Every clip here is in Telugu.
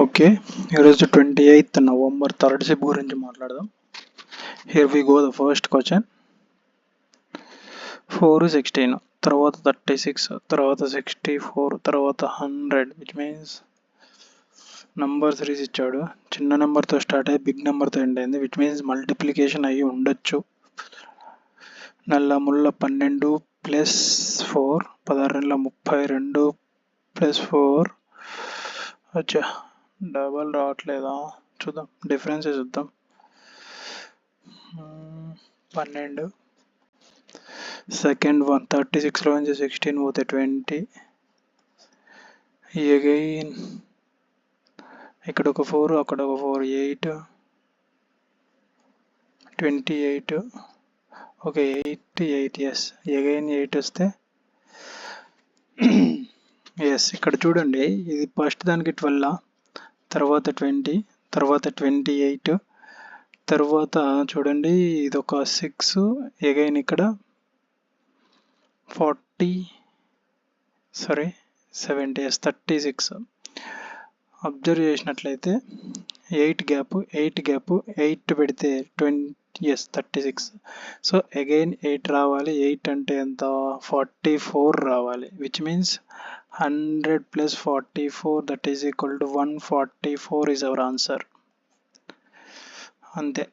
ఓకే, ఈరోజు 28th November థర్డ్ షిప్ గురించి మాట్లాడదాం. Here we go the first question. 4 16, తర్వాత 36, తర్వాత 64, తర్వాత 100, విచ్ మీన్స్ నంబర్ సిరీస్ ఇచ్చాడు. చిన్న నెంబర్తో స్టార్ట్ అయ్యి బిగ్ నెంబర్తో ఎండ్ అయింది, విచ్ మీన్స్ మల్టిప్లికేషన్ అయ్యి ఉండొచ్చు. నల్ల ముళ్ళ 12 ప్లస్ 4, 16 32 ప్లస్ 4. అచ్చా, డబల్ రావట్లేదా? చూద్దాం, డిఫరెన్స్ చూద్దాం. 12 సెకండ్ 136లో నుంచి 16 పోతే 20, అగైన్ ఇక్కడ ఒక 4, అక్కడ ఒక 4, 8, 28, ఓకే 8 ఎస్, అగైన్ 8 వస్తే ఎస్. ఇక్కడ చూడండి, ఇది ఫస్ట్ దానికి 12, తర్వాత 20, తర్వాత 28, తర్వాత చూడండి ఇది ఒక 6, అగైన్ ఇక్కడ 40, సారీ 70, 36. అబ్జర్వ్ చేసినట్లయితే 8 గ్యాప్ 8 పెడితే 20, 36. సో అగైన్ 8 రావాలి. 8 అంటే ఎంత? 44 రావాలి, which means 100 plus 44, that is equal to 144 is our answer. అంతే.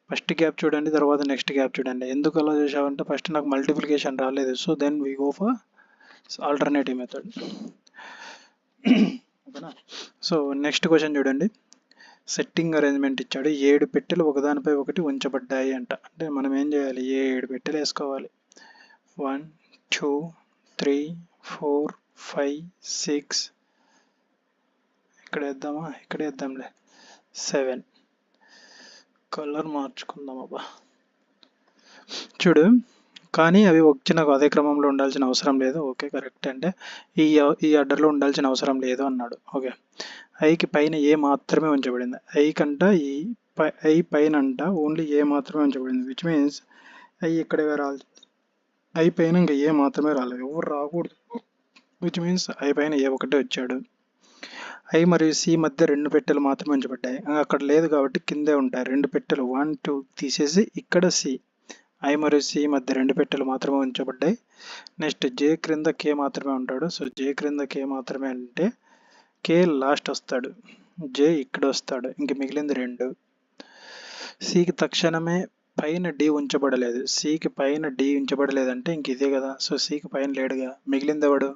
ఫస్ట్ గ్యాప్ చూడండి, తర్వాత నెక్స్ట్ గ్యాప్ చూడండి. ఎందుకు అలా చేసామంటే ఫస్ట్ నాకు మల్టిప్లికేషన్ రాలేదు, so then we go for alternative method. ఓకేనా? సో నెక్స్ట్ క్వశ్చన్ చూడండి. సెట్టింగ్ అరేంజ్మెంట్ ఇచ్చాడు. 7 పెట్టెలు ఒకదానిపై ఒకటి ఉంచబడ్డాయి అంట. అంటే మనం ఏం చేయాలి? 7 పెట్టెలు వేసుకోవాలి. 1 2 3 4 5 6, ఇక్కడ వేద్దామా? ఇక్కడ వేద్దాంలే. 7. కలర్ మార్చుకుందాం అబ్బా. చూడు, కానీ అవి వచ్చిన అదే క్రమంలో ఉండాల్సిన అవసరం లేదు. Okay, correct. అంటే ఈ ఆర్డర్లో ఉండాల్సిన అవసరం లేదు అన్నాడు. ఓకే, ఐకి పైన ఏ మాత్రమే ఉంచబడింది. ఐ కంట ఐ పైన అంట ఓన్లీ ఏ మాత్రమే ఉంచబడింది, విచ్ మీన్స్ ఐ ఇక్కడే రాలి, ఐ పైన ఇంకా ఏ మాత్రమే రాలేదు, ఎవరు రాకూడదు, విచ్ మీన్స్ ఐ పైన ఏ ఒకటే వచ్చాడు. ఐ మరియు సి మధ్య 2 పెట్టెలు మాత్రమే ఉంచబడ్డాయి. అక్కడ లేదు కాబట్టి కిందే ఉంటాయి 2 పెట్టెలు. 1 2 తీసేసి ఇక్కడ సి, ఐ మరియు సి మధ్య 2 పెట్టెలు మాత్రమే ఉంచబడ్డాయి. నెక్స్ట్ జే క్రింద కే మాత్రమే ఉంటాడు. సో జే క్రింద కే మాత్రమే అంటే కే లాస్ట్ వస్తాడు, జే ఇక్కడ వస్తాడు, ఇంక మిగిలింది 2. సికి తక్షణమే పైన డి ఉంచబడలేదు. సికి పైన డి ఉంచబడలేదంటే ఇంక ఇదే కదా. సో సికి పైన లేడుగా, మిగిలింది ఎవడు?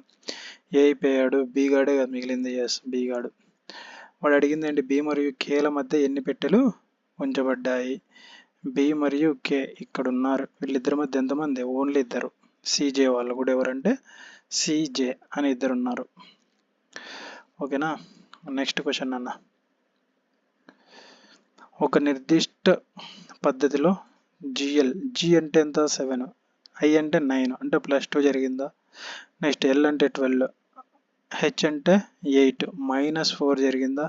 ఏ అయిపోయాడు, బి గాడే కదా మిగిలింది. ఎస్, బి గాడు. వాడు అడిగింది ఏంటి? బి మరియు కేల మధ్య ఎన్ని పెట్టెలు ఉంచబడ్డాయి. బి మరియు కే ఇక్కడ ఉన్నారు. వీళ్ళిద్దరి మధ్య ఎంతమంది? ఓన్లీ ఇద్దరు. సిజే వాళ్ళు కూడా ఎవరంటే సిజే అని ఇద్దరు ఉన్నారు. ఓకేనా? నెక్స్ట్ క్వశ్చన్ అన్న. ఒక నిర్దిష్ట పద్ధతిలో జిఎల్, జి అంటే ఎంత? 7, ఐ అంటే 9, అంటే +2 జరిగిందా? నెక్స్ట్ ఎల్ అంటే 12, హెచ్ అంటే 8, -4 జరిగిందా?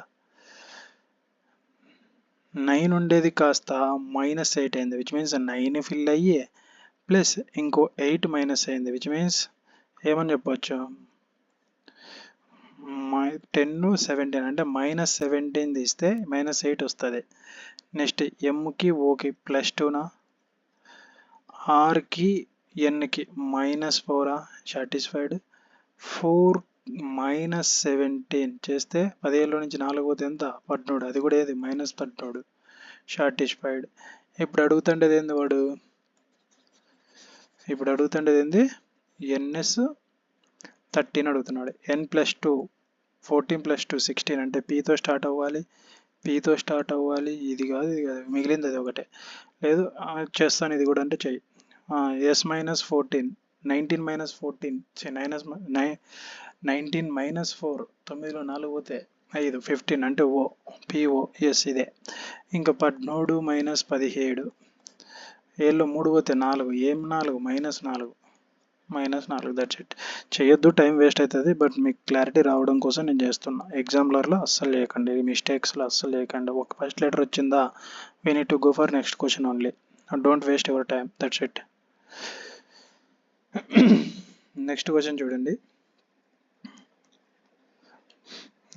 9 ఉండేది కాస్త -8 అయింది, విచ్ మీన్స్ 9 ఫిల్ అయ్యి ప్లస్ ఇంకో 8 మైనస్ అయింది, విచ్ మీన్స్ ఏమని చెప్పొచ్చు? 10 17, అంటే -17 తీస్తే -8 వస్తుంది. నెక్స్ట్ ఎంకి ఓకి +2నా, ఆర్కి ఎన్కి -4 సాటిస్ఫైడ్. 4 -17 చేస్తే 17లో నుంచి 4 పోతే ఎంత? 13, అది కూడా ఏది? -13, సాటిస్ఫైడ్. ఇప్పుడు అడుగుతుండేది ఏంది వాడు? ఇప్పుడు అడుగుతుండేది ఏంది? ఎన్ఎస్ 13 అడుగుతున్నాడు. n+2 14 + 2 16, అంటే పీతో స్టార్ట్ అవ్వాలి, పీతో స్టార్ట్ అవ్వాలి. ఇది కాదు, ఇది కాదు, మిగిలింది అది ఒకటే. లేదు చేస్తాను ఇది కూడా అంటే చెయ్యి. ఎస్ -14, 19 -14, 19 -4, 9లో 4 పోతే 5, 15, అంటే ఓ పిఓ. ఎస్, ఇదే. ఇంకా 13 -17, ఏళ్ళు 3 పోతే 4, ఏం 4? -4, దట్స్ ఇట్. చేయొద్దు, టైం వేస్ట్ అవుతుంది, బట్ మీకు క్లారిటీ రావడం కోసం నేను చేస్తున్నా. ఎగ్జామ్లర్లో అస్సలు చేయకండి, మిస్టేక్స్లో అస్సలు చేయకండి. ఒక ఫస్ట్ లెటర్ వచ్చిందా, we need to go for next question only. Don't waste your time, that's it. Next question చూడండి.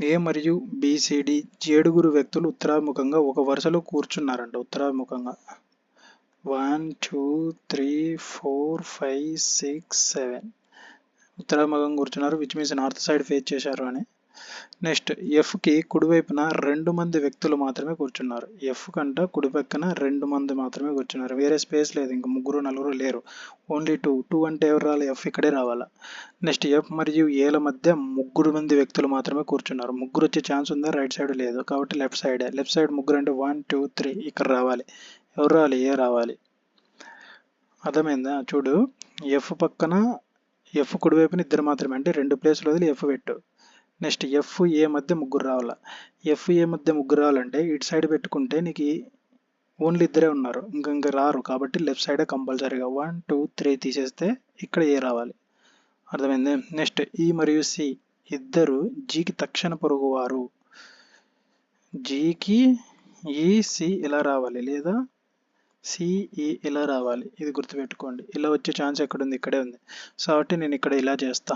ఏ మరియు బిసిడి 7 వ్యక్తులు ఉత్తరాభిముఖంగా ఒక వరుసలో కూర్చున్నారంట. ఉత్తరాభిముఖంగా 1 2 3 4 5 6 7 ఉత్తరాభిముఖంగా కూర్చున్నారు, which means north side face చేశారు అని. నెక్స్ట్ ఎఫ్కి కుడివైపున 2 మంది వ్యక్తులు మాత్రమే కూర్చున్నారు. ఎఫ్ కంట కుడి పక్కన 2 మంది మాత్రమే కూర్చున్నారు, వేరే స్పేస్ లేదు, ఇంకా 3 4 లేరు, ఓన్లీ 2 అంటే ఎవరు రావాలి? ఎఫ్ ఇక్కడే రావాలా. నెక్స్ట్ ఎఫ్ మరియు ఏల మధ్య 3 మంది వ్యక్తులు మాత్రమే కూర్చున్నారు. ముగ్గురు వచ్చే ఛాన్స్ ఉందా? రైట్ సైడ్ లేదు, కాబట్టి లెఫ్ట్ సైడ్. లెఫ్ట్ సైడ్ ముగ్గురు అంటే 1 2 3 ఇక్కడ రావాలి. ఎవరు రావాలి? ఏ రావాలి. అర్థమైందా? చూడు, ఎఫ్ పక్కన ఎఫ్ కుడివైపున 2 మాత్రమే అంటే 2 ప్లేస్లు వదిలి ఎఫ్ పెట్టు. నెక్స్ట్ ఎఫ్ ఏ మధ్య 3 రావాలా. ఎఫ్ ఏ మధ్య 3 రావాలంటే ఇటు సైడ్ పెట్టుకుంటే నీకు ఓన్లీ 2 ఉన్నారు, ఇంకా రారు, కాబట్టి లెఫ్ట్ సైడే కంపల్సరీగా. 1 2 3 తీసేస్తే ఇక్కడ ఏ రావాలి. అర్థమైంది? నెక్స్ట్ ఈ మరియు సి ఇద్దరు జీకి తక్షణ పొరుగువారు. జీకి ఈ సి ఇలా రావాలి, లేదా సిఈ ఇలా రావాలి. ఇది గుర్తుపెట్టుకోండి. ఇలా వచ్చే ఛాన్స్ ఎక్కడుంది? ఇక్కడే ఉంది. సో కాబట్టి నేను ఇక్కడ ఇలా చేస్తా,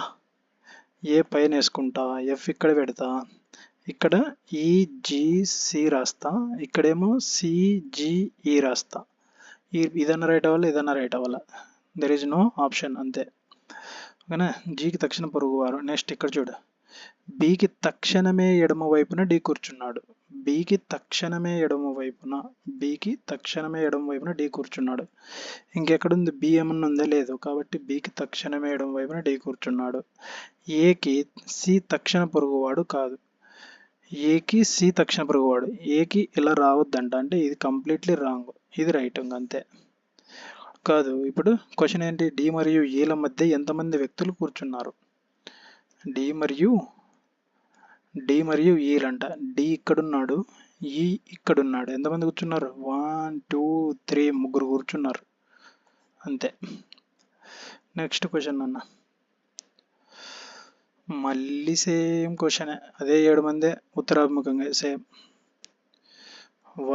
ఏ పైన వేసుకుంటా, ఎఫ్ ఇక్కడ పెడతా, ఇక్కడ ఈజీసి రాస్తా, ఇక్కడేమో సిజిఈ రాస్తా. ఇదన్నా రైట్ అవ్వాలి, ఇదన్నా రైట్ అవ్వాలి, దెర్ ఈజ్ నో ఆప్షన్, అంతే. ఓకేనా? జీకి తక్షణ పొరుగువారు. నెక్స్ట్ ఇక్కడ చూడు, బికి తక్షణమే ఎడమ వైపున డి కూర్చున్నాడు. బికి తక్షణమే ఎడమ వైపున డి కూర్చున్నాడు. ఇంకెక్కడుంది? బి ఏమన్నా ఉందా? లేదు, కాబట్టి బికి తక్షణమే ఎడమ వైపున డి కూర్చున్నాడు. ఏకి సి తక్షణ పొరుగువాడు కాదు. ఏకి సి తక్షణ పొరుగువాడు. ఏకి ఇలా రావద్దంట, అంటే ఇది కంప్లీట్లీ రాంగ్, ఇది రైట్, అంతే. కాదు, ఇప్పుడు క్వశ్చన్ ఏంటి? డి మరియు ఏల మధ్య ఎంతమంది వ్యక్తులు కూర్చున్నారు? డి మరియు ఈలంట. డి ఇక్కడున్నాడు, ఈ ఇక్కడున్నాడు, ఎంతమంది కూర్చున్నారు? 1 2 3 ముగ్గురు కూర్చున్నారు, అంతే. నెక్స్ట్ క్వశ్చన్ అన్న, మళ్ళీ సేమ్ క్వశ్చన్, అదే 7 మందే ఉత్తరాభిముఖంగా, సేమ్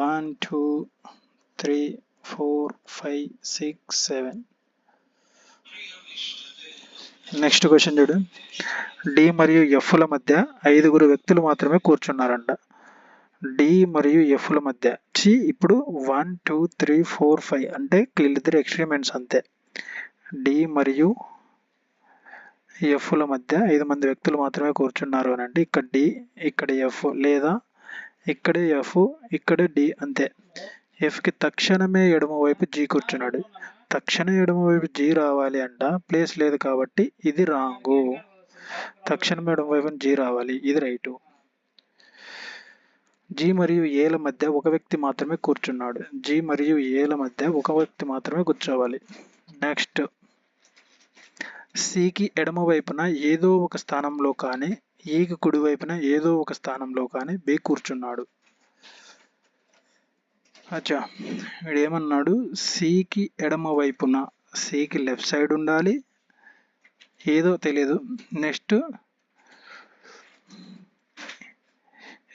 1 2 3 4 5 6 7. నెక్స్ట్ క్వశ్చన్ చూడు, డి మరియు ఎఫ్ల మధ్య 5 వ్యక్తులు మాత్రమే కూర్చున్నారంట. డి మరియు ఎఫ్ల మధ్య ఇప్పుడు 1 2 3 4 5 అంటే వీళ్ళిద్దరు ఎక్స్పెరిమెంట్స్, అంతే. డి మరియు ఎఫ్ల మధ్య 5 మంది వ్యక్తులు మాత్రమే కూర్చున్నారు అని అంటే ఇక్కడ డి, ఇక్కడ ఎఫ్, లేదా ఇక్కడ ఎఫ్, ఇక్కడ డి, అంతే. ఎఫ్కి తక్షణమే ఎడమ వైపు జీ కూర్చున్నాడు. తక్షణ ఎడమ వైపు జీ రావాలి అంట, ప్లేస్ లేదు కాబట్టి ఇది రాంగు. తక్షణం ఎడమ వైపు జీ రావాలి, ఇది రైటు. జీ మరియు ఏల మధ్య ఒక వ్యక్తి మాత్రమే కూర్చున్నాడు. జీ మరియు ఏల మధ్య ఒక వ్యక్తి మాత్రమే కూర్చోవాలి. నెక్స్ట్ సికి ఎడమ వైపున ఏదో ఒక స్థానంలో కానీ, ఈకి కుడి వైపున ఏదో ఒక స్థానంలో కానీ బి కూర్చున్నాడు. అచ్చా, వీడు ఏమన్నాడు? సికి ఎడమ వైపున, సికి లెఫ్ట్ సైడ్ ఉండాలి, ఏదో తెలియదు. నెక్స్ట్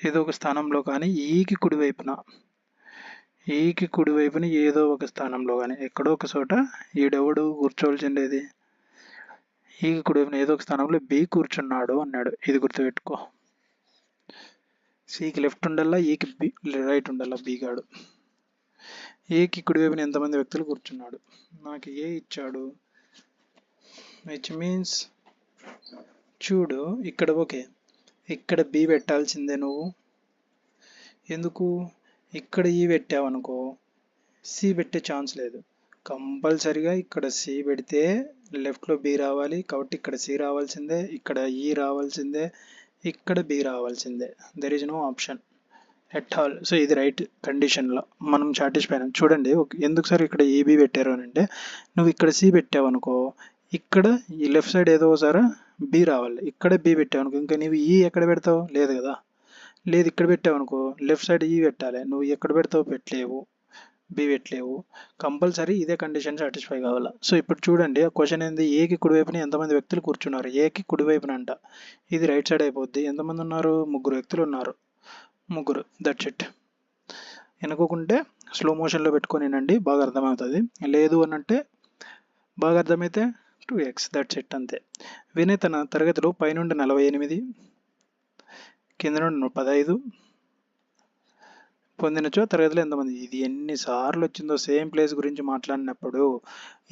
ఏదో ఒక స్థానంలో కానీ, ఈకి కుడివైపున ఏదో ఒక స్థానంలో కానీ, ఎక్కడో ఒక చోట ఈడెవడు కూర్చోవలసిండేది? ఈకి కుడివైపున ఏదో ఒక స్థానంలో బి కూర్చున్నాడు అన్నాడు, ఇది గుర్తుపెట్టుకో. సికి లెఫ్ట్ ఉండాలా, ఈకి బి రైట్ ఉండాలా, బి గాడు. ఏకి కుడివైపున ఎంతమంది వ్యక్తులు కూర్చున్నాడు? నాకు ఏ ఇచ్చాడు, విచ్ మీన్స్ చూడు ఇక్కడ ఓకే, ఇక్కడ బి పెట్టాల్సిందే నువ్వు. ఎందుకు? ఇక్కడ ఈ పెట్టావనుకో సి పెట్టే ఛాన్స్ లేదు, కంపల్సరిగా ఇక్కడ సి పెడితే లెఫ్ట్లో బి రావాలి, కాబట్టి ఇక్కడ సి రావాల్సిందే, ఇక్కడ ఈ రావాల్సిందే, ఇక్కడ బి రావాల్సిందే, there is no option at all. So ఇది రైట్ కండిషన్లో మనం సాటిస్ఫై అయినాం. చూడండి ఎందుకు సార్ ఇక్కడ ఏబి పెట్టారు అని అంటే, నువ్వు ఇక్కడ సి పెట్టావు అనుకో, ఇక్కడ ఈ లెఫ్ట్ సైడ్ ఏదో ఒకసారి బి రావాలి, ఇక్కడ బి పెట్టావు అనుకో, ఇంకా నువ్వు ఈ ఎక్కడ పెడతావు? లేదు కదా, లేదు ఇక్కడ పెట్టావు అనుకో లెఫ్ట్ సైడ్ ఈ పెట్టాలి, నువ్వు ఎక్కడ పెడతావు? పెట్టలేవు, బి పెట్టలేవు, కంపల్సరీ ఇదే కండిషన్ సాటిస్ఫై కావాలా. సో ఇప్పుడు చూడండి ఆ క్వశ్చన్ ఏంది? ఏకి కుడివైపున ఎంతమంది వ్యక్తులు కూర్చున్నారు? ఏకి కుడివైపున అంట, ఇది రైట్ సైడ్ అయిపోద్ది. ఎంతమంది ఉన్నారు? 3 వ్యక్తులు ఉన్నారు, 3, దట్స్ ఇట్. అనుకోకుంటే స్లో మోషన్లో పెట్టుకొనినండి, బాగా అర్థమవుతుంది. లేదు అని అంటే బాగా అర్థమైతే 2x, దట్స్ ఇట్, అంతే. వినయ్ తన తరగతిలో పైనుండి 48, కింద నుండి 15 పొందినచో తరగతిలో ఎంతమంది. ఇది ఎన్నిసార్లు వచ్చిందో సేమ్ ప్లేస్ గురించి మాట్లాడినప్పుడు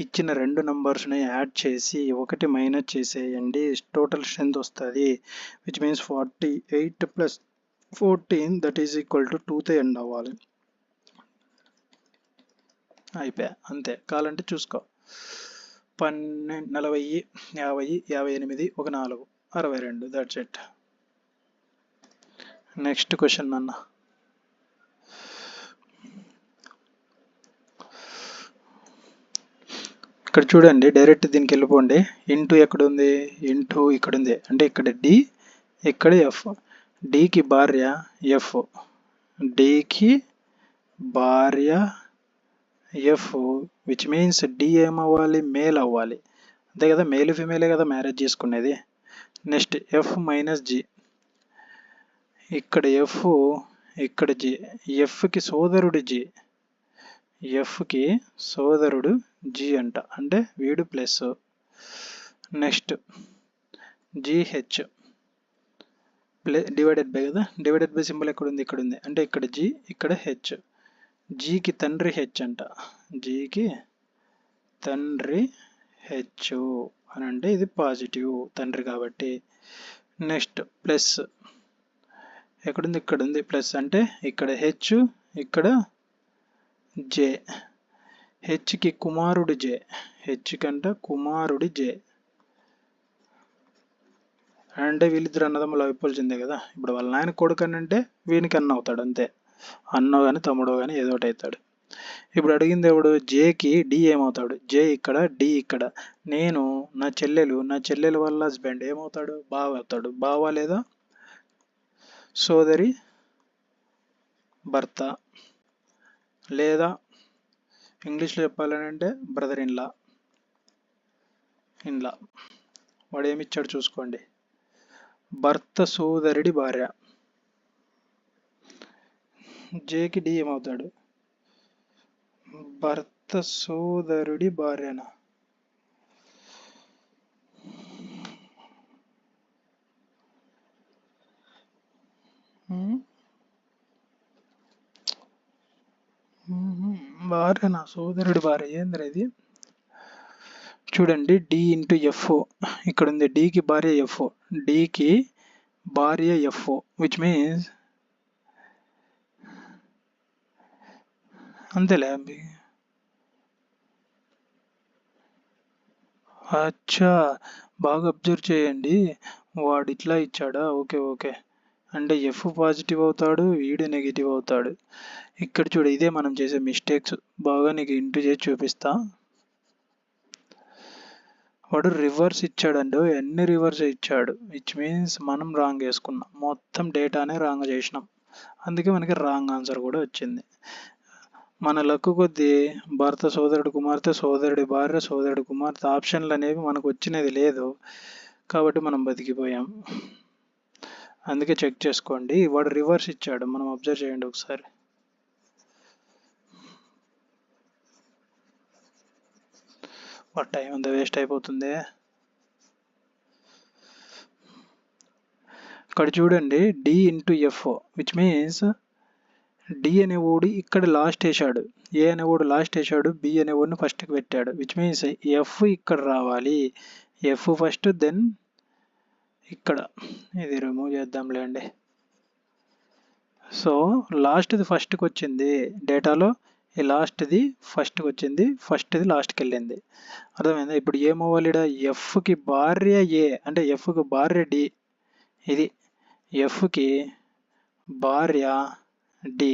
ఇచ్చిన 2 నంబర్స్ని యాడ్ చేసి 1 మైనస్ చేసేయండి, టోటల్ స్ట్రెంత్ వస్తుంది. Which means 48 + 14 that is equal to 2తో ఎండ్ అవ్వాలి. అయిపోయా, అంతే. కావాలంటే చూసుకో. 12, 40, 50, 58, 4, 62. That's it. నెక్స్ట్ క్వశ్చన్ అన్న. ఇక్కడ చూడండి, డైరెక్ట్ దీనికి వెళ్ళిపోండి. ఇంటూ ఎక్కడ ఉంది, ఇంటూ ఇక్కడ ఉంది. అంటే ఇక్కడ డి, ఇక్కడ ఎఫ్. డికి భార్య ఎఫ్, డికి భార్య ఎఫ్, విచ్ మీన్స్ డి ఏమవ్వాలి, మేల్ అవ్వాలి. అంతే కదా, మేల్ ఫిమేలే కదా మ్యారేజ్ చేసుకునేది. Next F minus G. ఇక్కడ ఎఫ్, ఇక్కడ జి. ఎఫ్కి సోదరుడు జి, ఎఫ్కి సోదరుడు జి అంట, అంటే వీడు plus. Next GH divided by కదా, డివైడెడ్ బై సింబల్ ఎక్కడ ఉంది, ఇక్కడ ఉంది. అంటే ఇక్కడ జి, ఇక్కడ హెచ్. జీకి తండ్రి హెచ్ అంట, జీకి తండ్రి హెచ్ అని అంటే ఇది పాజిటివ్ తండ్రి కాబట్టి. నెక్స్ట్ ప్లస్ ఎక్కడుంది, ఇక్కడ ఉంది. ప్లస్ అంటే ఇక్కడ హెచ్, ఇక్కడ జే. హెచ్కి కుమారుడు జే, హెచ్ కంట కుమారుడి జే. అంటే వీళ్ళిద్దరు అన్నదమ్ములు అయిపోల్సిందే కదా. ఇప్పుడు వాళ్ళ నాయన కొడుకు అని అంటే వీనికి అన్న అవుతాడు, అంతే. అన్నో కానీ తమ్ముడో కానీ ఏదో ఒకటి అవుతాడు. ఇప్పుడు అడిగింది ఎవడు, జేకి డి ఏమవుతాడు, జే ఇక్కడ, డి ఇక్కడ. నేను నా చెల్లెలు వాళ్ళ హస్బెండ్ ఏమవుతాడు, బావ అవుతాడు. బావ లేదా సోదరి భర్త, లేదా ఇంగ్లీష్లో చెప్పాలని అంటే బ్రదర్ ఇన్లా. వాడు ఏమిచ్చాడు చూసుకోండి, భర్త సోదరుడి భార్య. జేకి డి ఏమవుతాడు, భర్త సోదరుడి భార్యనా. భార్యనా, సోదరుడి భార్య ఏంద్ర ఇది. చూడండి, డి ఇంటూ ఎఫ్ ఇక్కడ ఉంది. డికి భార్య ఎఫ్, డికి భార్య ఎఫ్, విచ్ మీన్స్ అంతేలే. అచ్చా, బాగా అబ్జర్వ్ చేయండి. వాడు ఇట్లా ఇచ్చాడా, ఓకే ఓకే. అంటే ఎఫ్ పాజిటివ్ అవుతాడు, వీడు నెగిటివ్ అవుతాడు. ఇక్కడ చూడు, ఇదే మనం చేసే మిస్టేక్స్. బాగా నీకు ఇంటూ చేసి చూపిస్తా. వాడు రివర్స్ ఇచ్చాడండి, ఎన్ని రివర్స్ ఇచ్చాడు, విచ్ మీన్స్ మనం రాంగ్ వేసుకున్నాం. మొత్తం డేటానే రాంగ్ చేసినాం, అందుకే మనకి రాంగ్ ఆన్సర్ కూడా వచ్చింది. మన లక్కు కొద్దీ భర్త సోదరుడు కుమార్తె, సోదరుడి భార్య, సోదరుడు కుమార్తె ఆప్షన్లు అనేవి మనకు వచ్చినది లేదు, కాబట్టి మనం బతికిపోయాం. అందుకే చెక్ చేసుకోండి. వాడు రివర్స్ ఇచ్చాడు, మనం అబ్జర్వ్ చేయండి ఒకసారి. వాడు టైం అంతా వేస్ట్ అయిపోతుంది. ఇక్కడ చూడండి, D into F, which means D అనేవాడు ఇక్కడ లాస్ట్ వేసాడు, ఏ అనేవాడు లాస్ట్ వేసాడు, బి అనేవాడిని ఫస్ట్కి పెట్టాడు. విచ్ మీన్స్ ఎఫ్ ఇక్కడ రావాలి, ఎఫ్ ఫస్ట్, దెన్ ఇక్కడ. ఇది రిమూవ్ చేద్దాంలేండి. సో లాస్ట్ది ఫస్ట్కి వచ్చింది డేటాలో, ఈ లాస్ట్ది ఫస్ట్కి వచ్చింది, ఫస్ట్ది లాస్ట్కి వెళ్ళింది. అర్థమైందా. ఇప్పుడు ఏమవ్వాలి, ఎఫ్కి భార్య ఏ అంటే ఎఫ్కి భార్య డి, ఇది ఎఫ్కి భార్య డి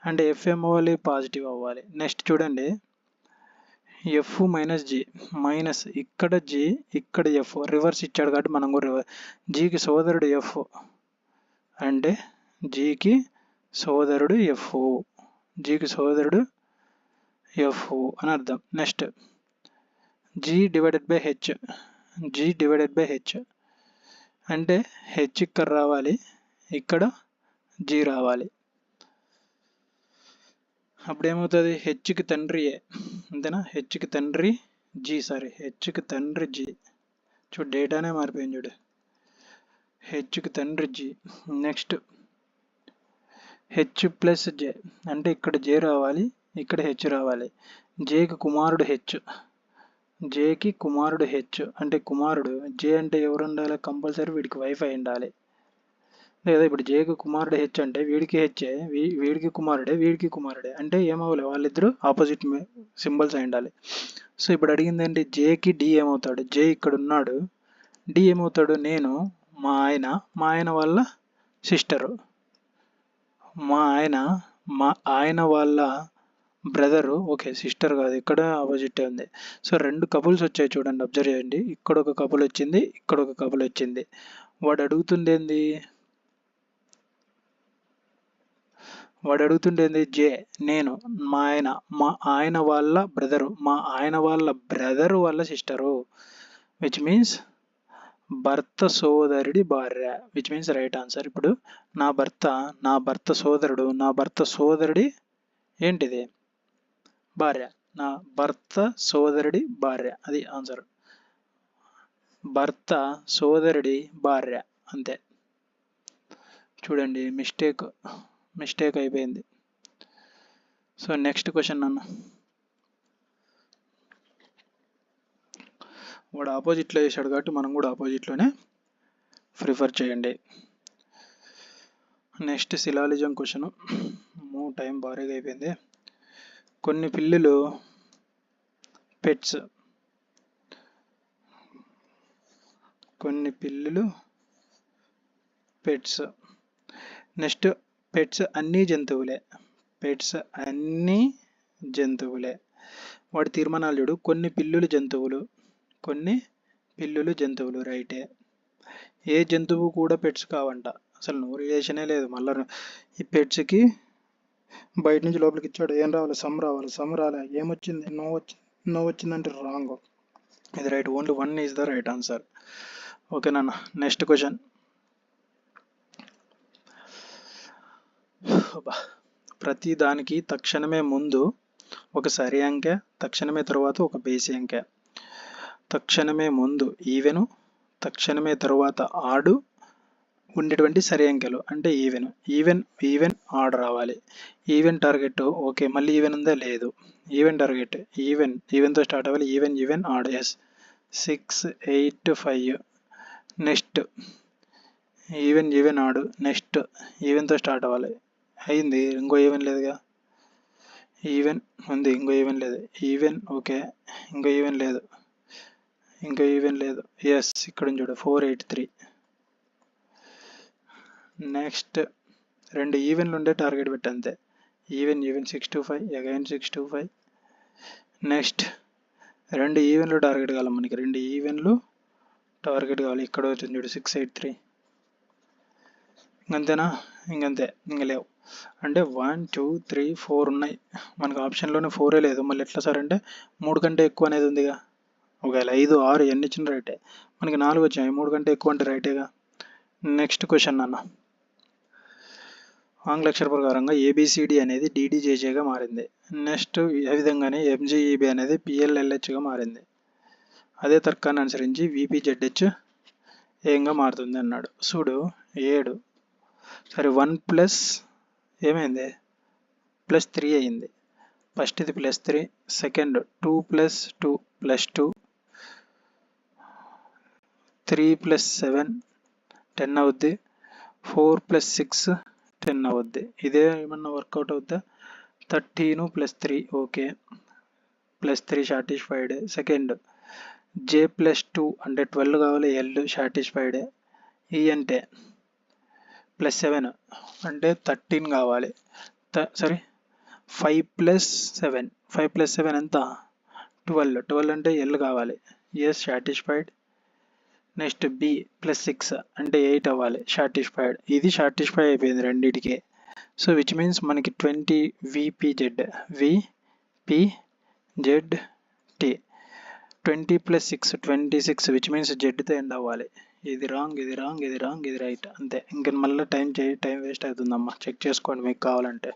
అంటే ఎఫ్ ఏమవ్వాలి, పాజిటివ్ అవ్వాలి. నెక్స్ట్ చూడండి, ఎఫ్ మైనస్ జి, మైనస్ ఇక్కడ జి, ఇక్కడ ఎఫ్. రివర్స్ ఇచ్చాడు కాబట్టి మనం కూడా రివర్స్. జీకి సోదరుడు ఎఫ్ అంటే జీకి సోదరుడు ఎఫ్, జీకి సోదరుడు ఎఫ్ అని అర్థం. Next G divided by H, G divided by H అంటే హెచ్ ఇక్కడ రావాలి, ఇక్కడ జీ రావాలి. అప్పుడు ఏమవుతుంది, హెచ్కి తండ్రి ఏ, అంతేనా. హెచ్కి తండ్రి జీ, సారీ హెచ్కి తండ్రి జీ. చూడు డేటానే మారిపోయింది చూడు. హెచ్కి తండ్రి జి. నెక్స్ట్ హెచ్ ప్లస్ జే అంటే ఇక్కడ జే రావాలి, ఇక్కడ హెచ్ రావాలి. జేకి కుమారుడు హెచ్, జేకి కుమారుడు హెచ్ అంటే కుమారుడు. జే అంటే ఎవరు ఉండాలి? కంపల్సరీ వీడికి వైఫ్ అయి ఉండాలి. లేదా ఇప్పుడు జేకి కుమారుడు హెచ్ అంటే వీడికి హెచ్చే, వీడికి కుమారుడే, వీడికి కుమారుడే అంటే ఏమవ్వాలి? వాళ్ళిద్దరూ ఆపోజిట్ సింబల్స్ అయి ఉండాలి. సో ఇప్పుడు అడిగింది ఏంటి? జేకి డి ఏమవుతాడు? జే ఇక్కడ ఉన్నాడు, డి ఏమవుతాడు? నేను, మా ఆయన వాళ్ళ సిస్టరు, మా ఆయన వాళ్ళ బ్రదరు. ఓకే, సిస్టర్ కాదు, ఇక్కడ ఆపోజిట్ ఉంది. సో 2 కపుల్స్ వచ్చాయి చూడండి, అబ్జర్వ్ చేయండి. ఇక్కడ ఒక కపుల్ వచ్చింది, ఇక్కడ ఒక కపుల్ వచ్చింది. వాడు అడుగుతుండేంది? జే నేను, మా ఆయన వాళ్ళ బ్రదరు, మా ఆయన వాళ్ళ బ్రదరు వాళ్ళ సిస్టరు, విచ్ మీన్స్ భర్త సోదరుడి భార్య, విచ్ మీన్స్ రైట్ ఆన్సర్. ఇప్పుడు నా భర్త సోదరుడు, నా భర్త సోదరుడి ఏంటిది? భార్య. నా భర్త సోదరుడి భార్య, అది ఆన్సర్. భర్త సోదరుడి భార్య, అంతే. చూడండి, మిస్టేక్ అయిపోయింది. సో నెక్స్ట్ క్వశ్చన్ అన్న, వాడు ఆపోజిట్లో వేసాడు కాబట్టి మనం కూడా ఆపోజిట్లోనే ప్రిఫర్ చేయండి. Next syllogism question. టైం భారీగా అయిపోయింది. కొన్ని పిల్లులు పెట్స్, నెక్స్ట్ పెట్స్ అన్ని జంతువులే. వాడి తీర్మానాలు చూడు. కొన్ని పిల్లులు జంతువులు, రైటే. ఏ జంతువు కూడా పెట్స్ కావంట, అసలు నో రిలేషనే లేదు. మళ్ళీ ఈ పెట్స్కి బయట నుంచి లోపలికి ఇచ్చాడు, ఏం రావాలి? సమ్ రాలే. ఏమొచ్చింది? నో వచ్చిందంటే రాంగ్. ఇది right. Only 1 is the right answer. ఓకేనా? Next question. ప్రతి దానికి తక్షణమే ముందు ఒక సరి అంకె, తక్షణమే తర్వాత ఒక బేసి అంకె. తక్షణమే ముందు ఈవెను, తక్షణమే తర్వాత ఆడు ఉండేటువంటి సరి అంకెలు అంటే ఈవెన్ ఆడ్ రావాలి. Even target, okay. మళ్ళీ ఈవెన్ ఉందా? లేదు. ఈవెన్ టార్గెట్, ఈవెన్తో స్టార్ట్ అవ్వాలి. Even odd, yes. 6, 8, 5. Next even odd. Next ఈవెన్తో స్టార్ట్ అవ్వాలి. అయింది. ఇంకో ఈవెన్ లేదుగా. ఈవెన్ ఉంది, ఇంకో ఈవెన్ లేదు. Even, okay. ఇంకో ఈవెన్ లేదు. ఎస్, ఇక్కడ చూడు 4, 8, 3. నెక్స్ట్ 2 ఈవెన్లు ఉండే టార్గెట్ పెట్టంతే. Even 6 to 5, again 6 to 5. Next 2 ఈవెన్లు టార్గెట్ కావాలి మనకి, 2 ఈవెన్లు టార్గెట్ కావాలి. ఇక్కడ వచ్చింది చూడు 6, 8, 3. ఇంకంతేనా? ఇంకంతే, ఇంక లేవు. అంటే 1, 2, 3, 4 ఉన్నాయి మనకు. ఆప్షన్లోనే 4 లేదు. మళ్ళీ ఎట్లా సార్ అంటే 3 కంటే ఎక్కువ అనేది ఉందిగా. ఒకవేళ 5, 6 ఎన్ని ఇచ్చిన రైటే. మనకి 4 వచ్చాయి, 3 కంటే ఎక్కువ అంటే రైటేగా. నెక్స్ట్ క్వశ్చన్ అన్న, ఆంగ్ల అక్షర ప్రకారంగా ఏబిసిడి అనేది డిడిజేజేగా మారింది. నెక్స్ట్ ఏ విధంగానే ఎంజీఈబి అనేది పిఎల్ఎల్హెచ్గా మారింది. అదే తర్కాన్ని అనుసరించి విపిజెడ్హెచ్ ఏంగా మారుతుంది అన్నాడు. చూడు 7, సరే 1 ప్లస్ ఏమైంది? +3 అయింది. ఫస్ట్ ఇది +3, సెకండ్ 2 + 2 +2, 3 + 7 10 అవుద్ది, 4 + 6 10 అవుద్ది. ఇదే ఏమన్నా వర్కౌట్ అవుద్దా? 13 + 3, ఓకే. +3 సాటిస్ఫైడ్. సెకండ్ J + 2 అంటే 12 కావాలి, L సాటిస్ఫైడ్. ఈ అంటే +7 అంటే 13 కావాలి. సారీ 5 + 7 ఎంత? 12 అంటే L కావాలి, ఎస్ సాటిస్ఫైడ్. నెక్స్ట్ B + 6 అంటే 8 అవ్వాలి, సాటిస్ఫైడ్. ఇది సాటిస్ఫై అయిపోయింది రెండింటికి. సో విచ్ మీన్స్ మనకి 20 VPZ 20 + 6 26, విచ్ మీన్స్ జెడ్తో ఎండ్ అవ్వాలి. ఇది రాంగ్, ఇది రైట్. అంతే. ఇంక మళ్ళీ టైం వేస్ట్ అవుతుందమ్మా. చెక్ చేసుకోండి మీకు కావాలంటే.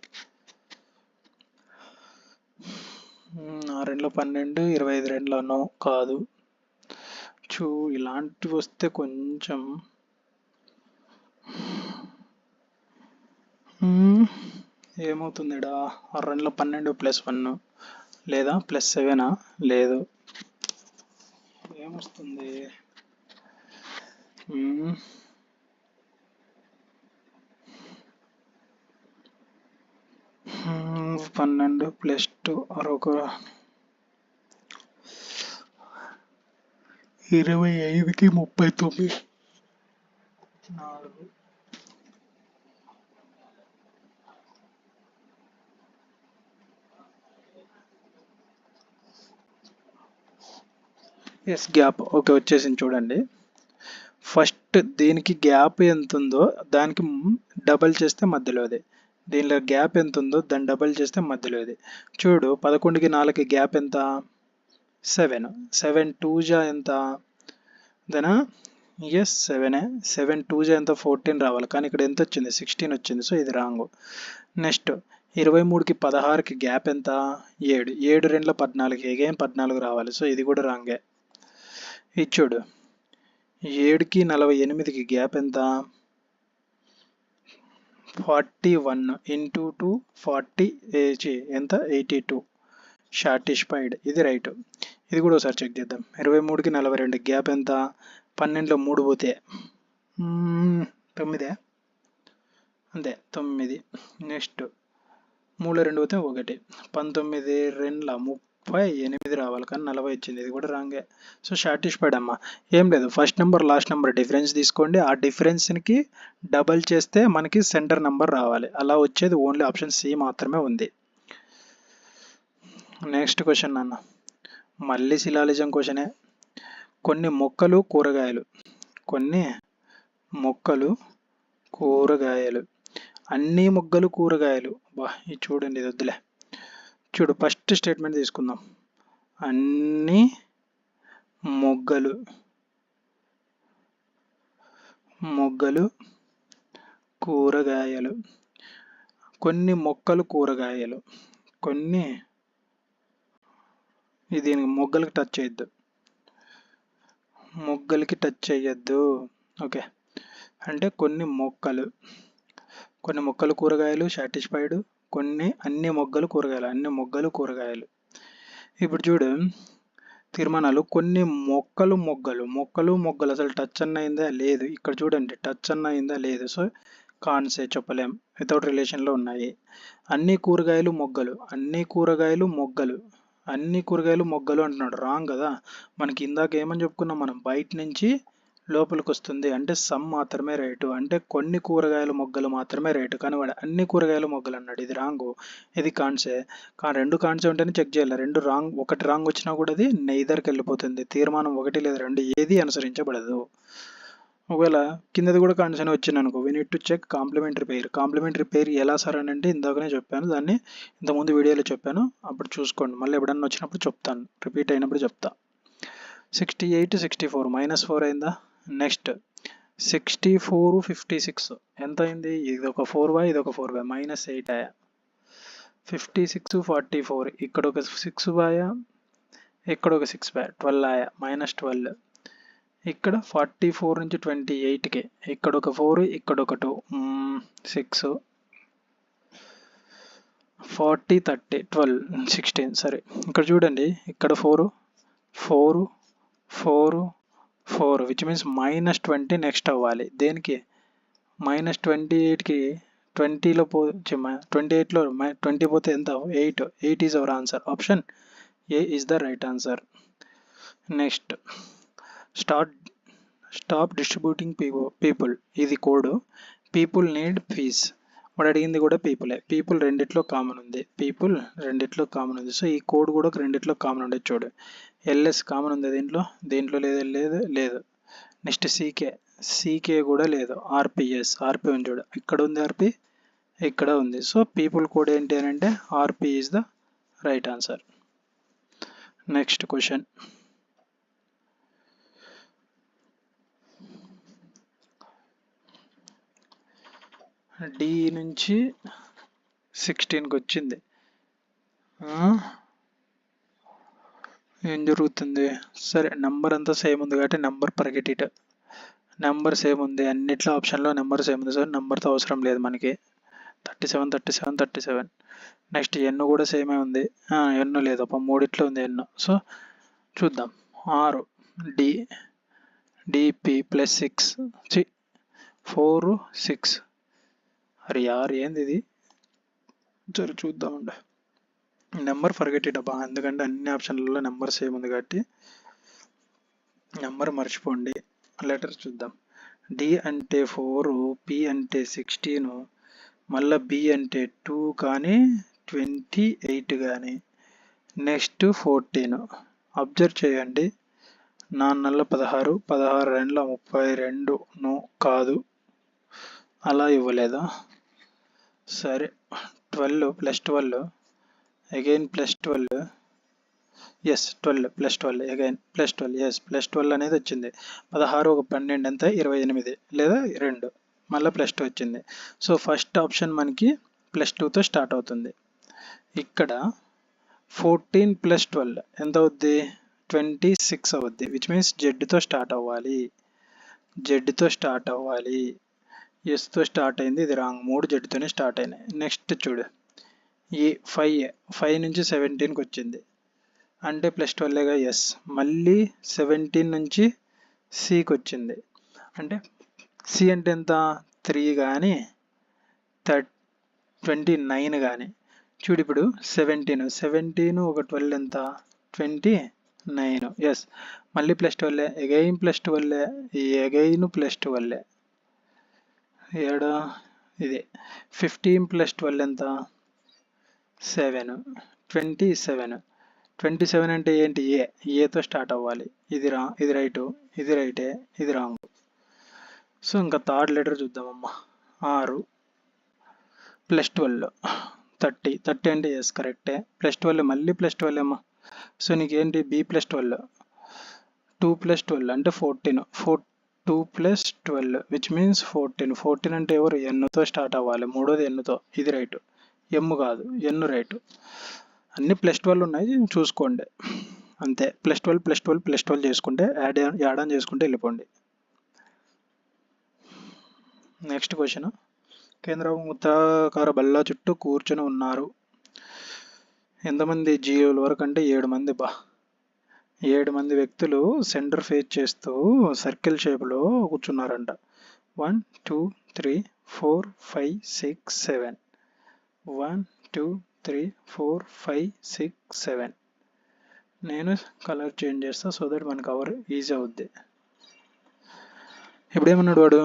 6 12, 25 నో కాదు. ఇలాంటివి వస్తే కొంచెం ఏమవుతుంది ఇక్కడ 6 రన్లో 12 + 1 లేదా +7 లేదు, ఏమొస్తుంది? 12 + 2 ఒక 25కి 39 4. ఎస్ గ్యాప్ ఓకే వచ్చేసింది చూడండి. ఫస్ట్ దీనికి గ్యాప్ ఎంత ఉందో దానికి డబల్ చేస్తే మధ్యలోది, దీనిలో గ్యాప్ ఎంత ఉందో దాన్ని డబల్ చేస్తే మధ్యలోది. చూడు 11కి 4కి గ్యాప్ ఎంత? 7. 7 2 ఎంత? దనా ఎస్ 7. 7 2 ఎంత? 14 రావాలి, కానీ ఇక్కడ ఎంత వచ్చింది? 16 వచ్చింది. సో ఇది రాంగ్. నెక్స్ట్ 23కి 16కి గ్యాప్ ఎంత? 7. 7 2 14, అగైన్ 14 రావాలి. సో ఇది కూడా రాంగే. ఇది చూడు 7కి 48కి గ్యాప్ ఎంత? 41 ఇంటూ 2 40 ఎంత? 82. షార్టిస్ఫైడ్, ఇది రైట్. ఇది కూడా ఒకసారి చెక్ చేద్దాం. 23కి 42 గ్యాప్ ఎంత? 12లో 3 పోతే 9 అంతే 9. నెక్స్ట్ 3లో 2 పోతే 1. 19 2 38 రావాలి, కానీ 40 వచ్చింది. ఇది కూడా రాంగే. సో షార్టిస్ఫైడ్ అమ్మా. ఏం లేదు, first number last number difference తీసుకోండి, ఆ డిఫరెన్స్కి డబల్ చేస్తే మనకి సెంటర్ నెంబర్ రావాలి. అలా వచ్చేది ఓన్లీ ఆప్షన్ సి మాత్రమే ఉంది. నెక్స్ట్ క్వశ్చన్ అన్న, మళ్ళీ శిలాలిజం క్వశ్చనే. కొన్ని మొక్కలు కూరగాయలు, కొన్ని మొక్కలు కూరగాయలు, అన్ని మొగ్గలు కూరగాయలు. బా ఇది చూడండి, ఇది వద్దులే. చూడు ఫస్ట్ స్టేట్మెంట్ తీసుకుందాం. అన్ని మొగ్గలు కూరగాయలు, కొన్ని మొక్కలు కూరగాయలు, కొన్ని ఇది మొగ్గలకి టచ్ చేయొద్దు, మొగ్గలకి టచ్ చేయొద్దు. ఓకే, అంటే కొన్ని మొక్కలు కూరగాయలు సాటిస్ఫైడ్, అన్ని మొగ్గలు కూరగాయలు, అన్ని మొగ్గలు కూరగాయలు. ఇప్పుడు చూడు తీర్మానాలు, కొన్ని మొక్కలు అసలు టచ్ అన్న అయిందా? లేదు. ఇక్కడ చూడండి టచ్ అన్న అయిందా? లేదు. సో కాన్సే చెప్పలేం, వితౌట్ రిలేషన్లో ఉన్నాయి. అన్ని కూరగాయలు మొగ్గలు అంటున్నాడు, రాంగ్ కదా. మనకి ఇందాక ఏమని చెప్పుకున్నాం మనం, బయట నుంచి లోపలికి వస్తుంది అంటే సమ్ మాత్రమే రైటు, అంటే కొన్ని కూరగాయల మొగ్గలు మాత్రమే రైటు, కానీ వాడు అన్ని కూరగాయల మొగ్గలు అన్నాడు. ఇది రాంగు, ఇది కాన్సే. కానీ 2 కాన్సే ఉంటేనే చెక్ చేయాలి. 2 రాంగ్, ఒకటి రాంగ్ వచ్చినా కూడా అది నెయిదర్కి వెళ్ళిపోతుంది. తీర్మానం 1 లేదా 2 ఏది అనుసరించబడదు. ఒకవేళ కిందది కూడా కాన్సెన్ వచ్చింది అనుకో, we need to check complementary pair ఎలా సార్ అని అంటే ఇందాకనే చెప్పాను, దాన్ని ఇంతకుముందు వీడియోలో చెప్పాను, అప్పుడు చూసుకోండి. మళ్ళీ ఎప్పుడన్నా వచ్చినప్పుడు చెప్తాను, రిపీట్ అయినప్పుడు చెప్తా. 68 64 -4 అయిందా? నెక్స్ట్ 64 56 ఎంత అయింది? ఇది ఒక 4y, ఇది ఒక 4y, -8 ఆయా. 56 44, ఇక్కడ ఒక 6y, ఇక్కడ ఒక 6y, 12 ఆయా, -12. ఇక్కడ 44 నుంచి 28కి ఇక్కడ ఒక 4, ఇక్కడ ఒక 2, 6, 40 30 12 16. సరే ఇక్కడ చూడండి, ఇక్కడ 4 4 4 4 విచ్ మీన్స్ -20 నెక్స్ట్ అవ్వాలి. దేనికి? -28కి 20లో 28లో 20 పోతే ఎంత? 8 is our answer. Option A is the right answer. Next stop distributing people, ఇది కోడ్. పీపుల్ నీడ్ పీస్, వాడు అడిగింది కూడా పీపుల్ రెండిట్లో కామన్ ఉంది. సో ఈ కోడ్ కూడా ఒక రెండిట్లో కామన్ ఉండేది. చూడు ఎల్ఎస్ కామన్ ఉంది దీంట్లో లేదు. నెక్స్ట్ సీకే కూడా లేదు. ఆర్పి ఉంది. చూడు ఇక్కడ ఉంది ఆర్పి, ఇక్కడ ఉంది. సో పీపుల్ కోడ్ ఏంటి అని అంటే RP is the right answer. Next question, D నుంచి 16కి వచ్చింది. ఏం జరుగుతుంది? సరే నెంబర్ అంతా సేమ్ ఉంది కాబట్టి నెంబర్ పర్గెట్, నెంబర్ సేమ్ ఉంది అన్నిట్లో, ఆప్షన్లో నెంబర్ సేమ్ ఉంది. సో నెంబర్తో అవసరం లేదు మనకి. 37. నెక్స్ట్ ఎన్ కూడా సేమే ఉంది, ఎన్ లేదు అప్ప మూడిట్లో ఉంది ఎన్. సో చూద్దాం. 6 డి డిపి ప్లస్ 6 4 6. అరే యార్ ఏంది ఇది, సరే చూద్దామండి. నెంబర్ ఫర్గెట్ ఇట్ అబ్బా, ఎందుకంటే అన్ని ఆప్షన్లలో నెంబర్ సేమ్ ఉంది కాబట్టి నెంబర్ మర్చిపోండి. లెటర్ చూద్దాం. డి అంటే 4, పి అంటే 16, మళ్ళీ బి అంటే 2 కానీ 28 కానీ, నెక్స్ట్ 14. అబ్జర్వ్ చేయండి. 4 16, 16 32 కాదు, అలా ఇవ్వలేదా? సరే 12 plus 12 again plus 12, yes 12 plus 12 again plus 12, yes plus 12 అనేది వచ్చింది. 16 ఒక 12 ఎంత 28 లేదా 2, మళ్ళీ ప్లస్ 2 వచ్చింది. సో ఫస్ట్ ఆప్షన్ మనకి ప్లస్ 2తో స్టార్ట్ అవుతుంది. ఇక్కడ 14 ప్లస్ 12 ఎంత అవుద్ది 26 అవుద్ది, విచ్ మీన్స్ జెడ్తో స్టార్ట్ అవ్వాలి. ఎస్తో స్టార్ట్ అయింది, ఇది రాంగ్. 3 జెడ్తోనే స్టార్ట్ అయినాయి. నెక్స్ట్ చూడు, ఈ 5 నుంచి 17కి వచ్చింది అంటే ప్లస్ 12గా, ఎస్. మళ్ళీ 17 నుంచి సికి వచ్చింది అంటే సి అంటే ఎంత 3 కానీ 29 కానీ. చూడు ఇప్పుడు 17 ఒక 12 ఎంత 29, ఎస్. మళ్ళీ plus 12 again plus 12 again plus 12 ఏడా ఇది 15 ప్లస్ 12 ఎంత 7, 27 అంటే ఏంటి ఏతో స్టార్ట్ అవ్వాలి. ఇది రైటు, ఇది రైటే, ఇది రాంగ్. సో ఇంకా థర్డ్ లెటర్ చూద్దామమ్మా. 6 ప్లస్ 12 30 అంటే ఎస్ కరెక్టే. ప్లస్ 12 మళ్ళీ ప్లస్ 12 అమ్మా. సో నీకేంటి బి ప్లస్ 12, 2 ప్లస్ 12 అంటే 14, 2 ప్లస్ 12 విచ్ మీన్స్ 14 అంటే ఎవరు ఎన్తో స్టార్ట్ అవ్వాలి, మూడోది ఎన్తో, ఇది రైటు. ఎమ్ కాదు ఎన్ రైటు. అన్ని ప్లస్ 12 ఉన్నాయి చూసుకోండి అంతే. ప్లస్ 12 చేసుకుంటే యాడ్ ఆన్ చేసుకుంటే వెళ్ళిపోండి. Next question. కేంద్రం వృత్తాకార బల్ల చుట్టూ కూర్చొని ఉన్నారు. ఎంతమంది జీవుల వరకు అంటే 7 మంది. 7 మంది వ్యక్తులు సెంటర్ ఫేస్ చేస్తూ సర్కిల్ షేప్లో కూర్చున్నారంట. 1 2 3 4 5 6 7, 1 2 3 4 5 6 7. నేను కలర్ చేంజ్ చేస్తా సో దట్ మనకు కవర్ ఈజీ అవుద్ది. ఇప్పుడు ఏమన్నాడు వాడు,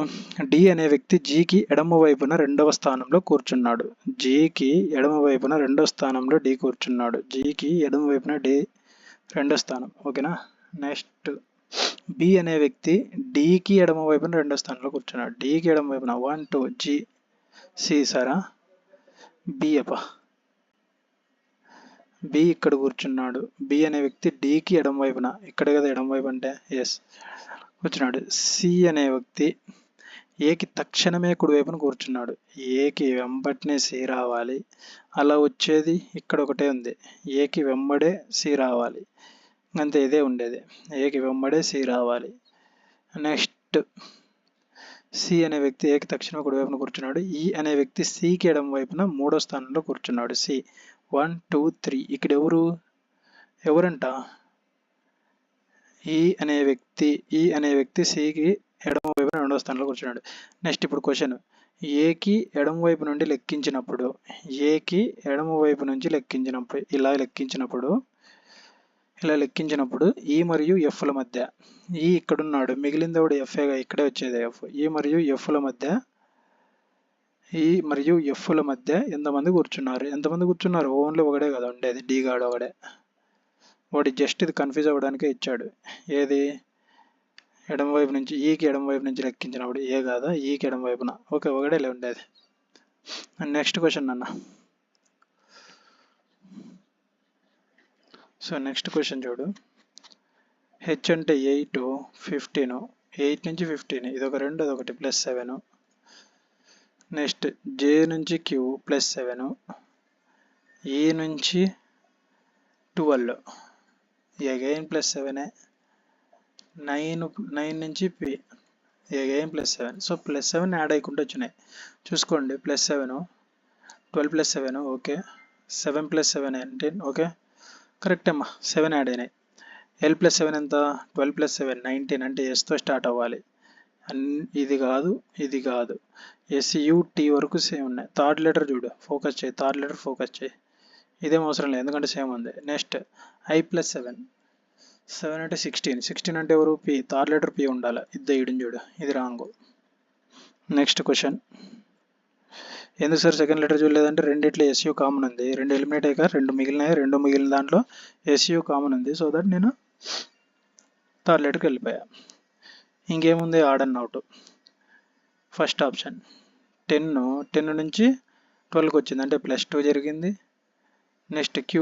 డి అనే వ్యక్తి జీకి ఎడమ వైపున 2వ స్థానంలో కూర్చున్నాడు. జీకి ఎడమ వైపున 2వ స్థానంలో డి కూర్చున్నాడు. జీకి ఎడమ వైపున డి 2వ స్థానం, ఓకేనా. నెక్స్ట్ బి అనే వ్యక్తి డికి ఎడమ వైపున 2వ స్థానంలో కూర్చున్నాడు. డికి ఎడమ వైపున 1 2 జి సి సారా బి అప్ప బి ఇక్కడ కూర్చున్నాడు. బి అనే వ్యక్తి డికి ఎడమ వైపున, ఇక్కడే కదా ఎడమ వైపు అంటే, ఎస్ కూర్చున్నాడు. సి అనే వ్యక్తి ఏకి తక్షణమే కుడివైపున కూర్చున్నాడు. ఏకి వెంబటనే సి రావాలి, అలా వచ్చేది ఇక్కడ ఒకటే ఉంది, ఏకి వెంబడే సి రావాలి, అంతే ఇదే ఉండేది, ఏకి వెంబడే సి రావాలి. నెక్స్ట్ సి అనే వ్యక్తి ఏకి తక్షణమే కుడివైపున కూర్చున్నాడు. ఈ అనే వ్యక్తి సికి ఎడమ వైపున 3వ స్థానంలో కూర్చున్నాడు. సి 1 2 3 ఇక్కడ ఎవరంట ఈ అనే వ్యక్తి సికి ఎడమ వైపున 2వ స్థానంలో కూర్చున్నాడు. నెక్స్ట్ ఇప్పుడు క్వశ్చన్, ఏకి ఎడమ వైపు నుండి లెక్కించినప్పుడు, ఇలా లెక్కించినప్పుడు ఈ మరియు ఎఫ్ల మధ్య, ఈ ఇక్కడున్నాడు మిగిలింది కూడా ఎఫ్ఏగా, ఇక్కడే వచ్చేది ఎఫ్. ఈ మరియు ఎఫ్ల మధ్య ఎంతమంది కూర్చున్నారు, ఓన్లీ ఒకడే కదా ఉండేది, డి గాడు ఒకడే. వాడు జస్ట్ ఇది కన్ఫ్యూజ్ అవ్వడానికే ఇచ్చాడు. ఏది ఎడమ వైపు నుంచి, ఈకి ఎడమ వైపు నుంచి లెక్కించినప్పుడు ఏ కాదా, ఈకి ఎడమ వైపున, ఓకే ఒకటేలే ఉండేది. నెక్స్ట్ క్వశ్చన్ అన్న. సో నెక్స్ట్ క్వశ్చన్ చూడు, హెచ్ అంటే 8 15, 8 నుంచి 15 ఇదొక 2 అదొకటి ప్లస్ 7. నెక్స్ట్ జే నుంచి క్యూ ప్లస్ 7, ఈ నుంచి 12 అగైన్ ప్లస్ 7, 9 నుంచి P again plus 7. So plus 7 add అయ్యకుండా వచ్చినాయి చూసుకోండి. Plus 7 12 + 7 okay. 7 + 7 19 ఓకే కరెక్ట్ అమ్మా. 7 యాడ్ అయినాయి. L + 7 ఎంత? 12 + 7 19 అంటే ఎస్తో స్టార్ట్ అవ్వాలి. ఇది కాదు ఇది కాదు, SUT వరకు సేమ్ ఉన్నాయి. థర్డ్ లెటర్ చూడు, ఫోకస్ చేయి, థర్డ్ లెటర్ ఫోకస్ చేయి. ఇదేం అవసరం లేదు ఎందుకంటే సేమ్ ఉంది. నెక్స్ట్ I + 7 7 అంటే 16 అంటే ఎవరు? P. థర్డ్ లెటర్ P ఉండాలి. ఇది ఇడిని చూడు, ఇది రాంగ్. Next question. ఎందుకు సార్ సెకండ్ లెటర్ చూడలేదంటే రెండిట్లో SU కామన్ ఉంది, రెండు ఎలిమినేట్ అయ్యాక రెండు మిగిలినాయి, రెండు మిగిలిన దాంట్లో SU కామన్ ఉంది. సో దట్ నేను థర్డ్ లెటర్కి వెళ్ళిపోయా. ఇంకేముంది? Add and out. First option 10 నుంచి 12కి వచ్చింది అంటే +2 జరిగింది. నెక్స్ట్ Q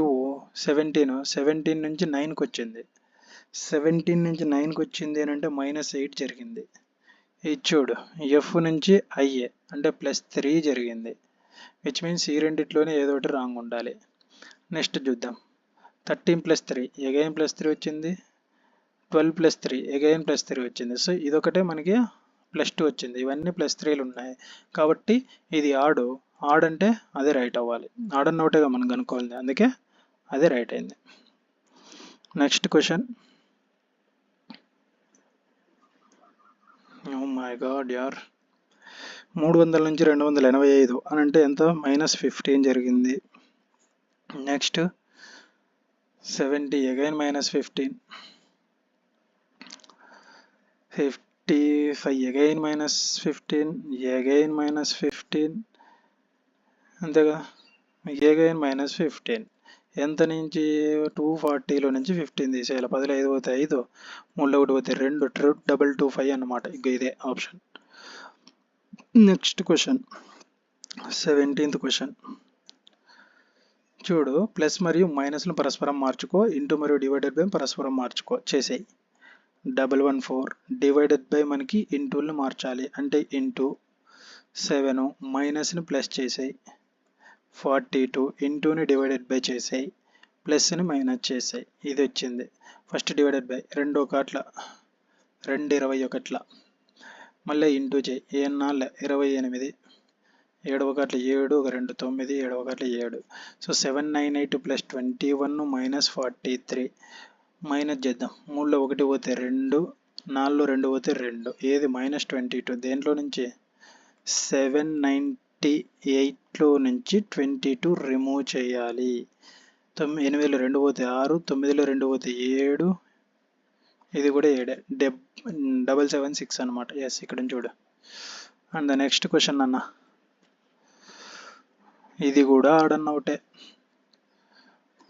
17 నుంచి 9కి వచ్చింది. 17 నుంచి 9కి వచ్చింది అని అంటే -8 జరిగింది. ఇది చూడు, F నుంచి IA అంటే +3 జరిగింది. విచ్ మీన్స్ ఈ రెండిట్లోనే ఏదో ఒకటి రాంగ్ ఉండాలి. నెక్స్ట్ చూద్దాం. 13 + 3 అగైన్ +3 వచ్చింది. 12 + 3 అగైన్ +3 వచ్చింది. సో ఇదొకటే మనకి +2 వచ్చింది. ఇవన్నీ +3లు ఉన్నాయి కాబట్టి ఇది ఆడ్ అంటే అదే రైట్ అవ్వాలి. ఆడ్ అండ్ అవుట్గా మనం కనుక్కోవాలి, అందుకే అదే రైట్ అయింది. Next question. Oh my god యార్. 300 నుంచి 285 అని అంటే ఎంత? -15 జరిగింది. నెక్స్ట్ 70 అగైన్ -15, 55 అగైన్ -15, అగైన్ -15 అంతేగా, అగైన్ -15. ఎంత నుంచి? 240లో నుంచి 15 తీసేయాలి. 10లో 5 పోతే 5, 3లో 1 పోతే 2, 225 అన్నమాట. ఇక ఇదే option. Next question 17th question చూడు. ప్లస్ మరియు మైనస్ను పరస్పరం మార్చుకో, ఇంటూ మరియు డివైడెడ్ బై పరస్పరం మార్చుకో చేసేయి. 114 డివైడెడ్ బై మనకి ఇంటూలను మార్చాలి అంటే ఇంటూ 7, మైనస్ని ప్లస్ చేసేయి. 42 ఇంటూని డివైడెడ్ బై చేసేయి, ప్లస్ని మైనస్ చేసేయి. ఇది వచ్చింది. ఫస్ట్ డివైడెడ్ బై 2 ఒకట్ల 2 21, మళ్ళీ ఇంటూ చేయి. 28, 7 ఒకట్ల 7, 1 2 9, 7 ఒకట్ల 7. సో 798 + 21 -43 మైనస్ చేద్దాం. 3లో 1 పోతే 2, 4లో 2 పోతే 2, ఏది? -22. దేంట్లో నుంచి? 798లో నుంచి 22 రిమూవ్ చేయాలి. 8లో 2 పోతే 6, 9లో 2 పోతే 7, ఇది కూడా 7, 776 అనమాట. ఎస్, ఇక్కడ చూడు. అండ్ ద నెక్స్ట్ క్వశ్చన్ అన్న, ఇది కూడా ఆడ్ అండ్ అవుటే.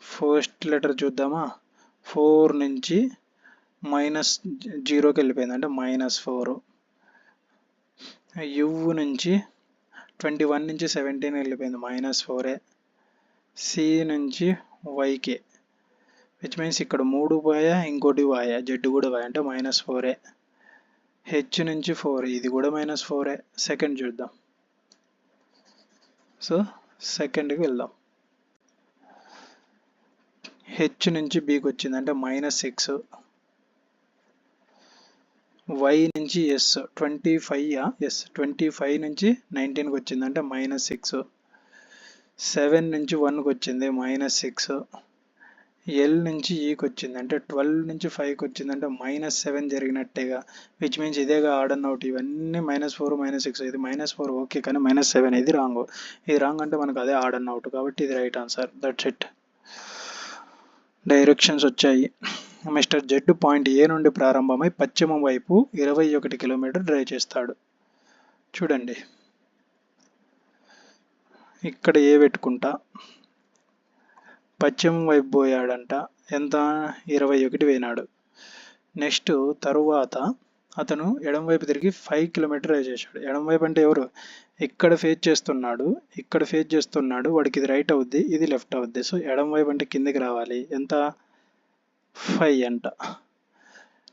ఫస్ట్ లెటర్ చూద్దామా. 4 నుంచి -0కి వెళ్ళిపోయింది అంటే -4. U నుంచి 21 నుంచి 17 వెళ్ళిపోయింది -4. C నుంచి Yకి, విచ్ మీన్స్ ఇక్కడ 3 పోయా, ఇంకోటి పోయా, Z కూడా పోయా అంటే -4. H నుంచి 4, ఇది కూడా -4. సెకండ్ చూద్దాం. సో సెకండ్కి వెళ్దాం. H నుంచి Bకి వచ్చింది అంటే -6. Y నుంచి S 25 నుంచి 19కి వచ్చింది అంటే -6. 7 నుంచి 1కి వచ్చింది -6. L నుంచి Eకి వచ్చింది అంటే 12 నుంచి 5కి వచ్చింది అంటే -7 జరిగినట్టేగా. విచ్ మీన్స్ ఇదేగా ఆడ్ అండ్ అవుట్. ఇవన్నీ -4 -6, ఇది -4 ఓకే, కానీ -7 ఇది రాంగ్. ఇది రాంగ్ అంటే మనకు అదే ఆడ్ అండ్ అవుట్ కాబట్టి ఇది right answer. That's it. Directions వచ్చాయి. మిస్టర్ జెడ్ పాయింట్ ఏ నుండి ప్రారంభమై పశ్చిమం వైపు 21 కిలోమీటర్ డ్రైవ్ చేస్తాడు. చూడండి, ఇక్కడ ఏ పెట్టుకుంటా పశ్చిమం వైపు పోయాడంట. ఎంత? 21 పోయినాడు. నెక్స్ట్ తరువాత అతను ఎడం వైపు తిరిగి 5 కిలోమీటర్ డ్రైవ్ చేశాడు. ఎడం వైపు అంటే ఎవరు? ఇక్కడ ఫేస్ చేస్తున్నాడు, ఇక్కడ ఫేస్ చేస్తున్నాడు. వాడికి ఇది రైట్ అవుద్ది, ఇది లెఫ్ట్ అవుద్ది. సో ఎడం వైపు అంటే కిందకి రావాలి. ఎంత? 5 అంట.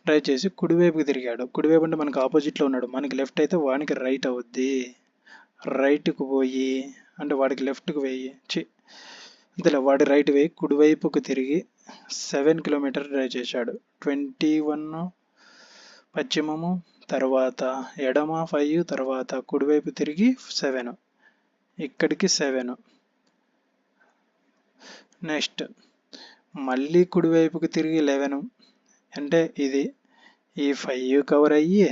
డ్రైవ్ చేసి కుడివైపుకి తిరిగాడు. కుడివైపు అంటే మనకు ఆపోజిట్లో ఉన్నాడు, మనకి లెఫ్ట్ అయితే వానికి రైట్ అవుద్ది. రైట్కు పోయి అంటే వాడికి లెఫ్ట్కి పోయి అంతేలే, వాడి రైట్ వేయి కుడివైపుకు తిరిగి 7 కిలోమీటర్ డ్రైవ్ చేశాడు. 21 పశ్చిమము, తర్వాత ఎడమ 5, తర్వాత కుడివైపు తిరిగి 7, ఇక్కడికి 7. నెక్స్ట్ మళ్ళీ కుడివైపుకి తిరిగి 11 అంటే ఇది ఈ 5 కవర్ అయ్యి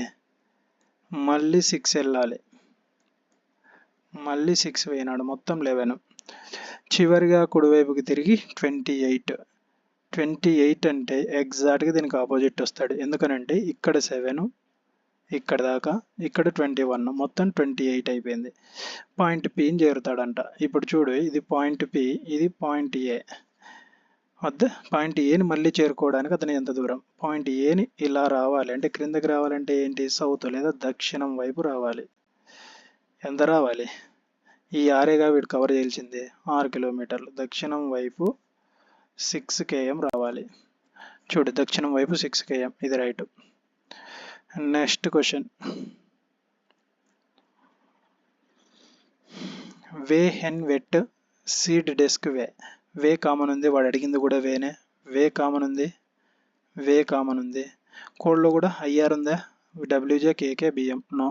మళ్ళీ 6 వెళ్ళాలి, మళ్ళీ 6 పోయినాడు, మొత్తం 11. చివరిగా కుడివైపుకి తిరిగి 28 అంటే ఎగ్జాక్ట్గా దీనికి ఆపోజిట్ వస్తాడు. ఎందుకనంటే ఇక్కడ 7 ఇక్కడ దాకా, ఇక్కడ 21, మొత్తం 28 అయిపోయింది. పాయింట్ పిని చేరుతాడంట. ఇప్పుడు చూడు, ఇది పాయింట్ పి, ఇది పాయింట్ ఏ. వద్ద పాయింట్ ఏని మళ్ళీ చేరుకోవడానికి అతను ఎంత దూరం? పాయింట్ ఏని ఇలా రావాలి అంటే క్రిందకి రావాలంటే ఏంటి? సౌత్ లేదా దక్షిణం వైపు రావాలి. ఎంత రావాలి? ఈ ఆరేగా వీడు కవర్ చేయాల్సింది 6 కిలోమీటర్లు. దక్షిణం వైపు 6 km రావాలి. చూడు, దక్షిణం వైపు 6 km, ఇది రైట్. నెక్స్ట్ క్వశ్చన్, వే హెన్ వెట్ సీడ్ డెస్క్ వే కామన్ ఉంది, వాడు అడిగింది కూడా వేనే. వే కామన్ ఉంది. కోడ్లో కూడా ఐఆర్ ఉందా? డబ్ల్యూజే కేకే బిఎం, నో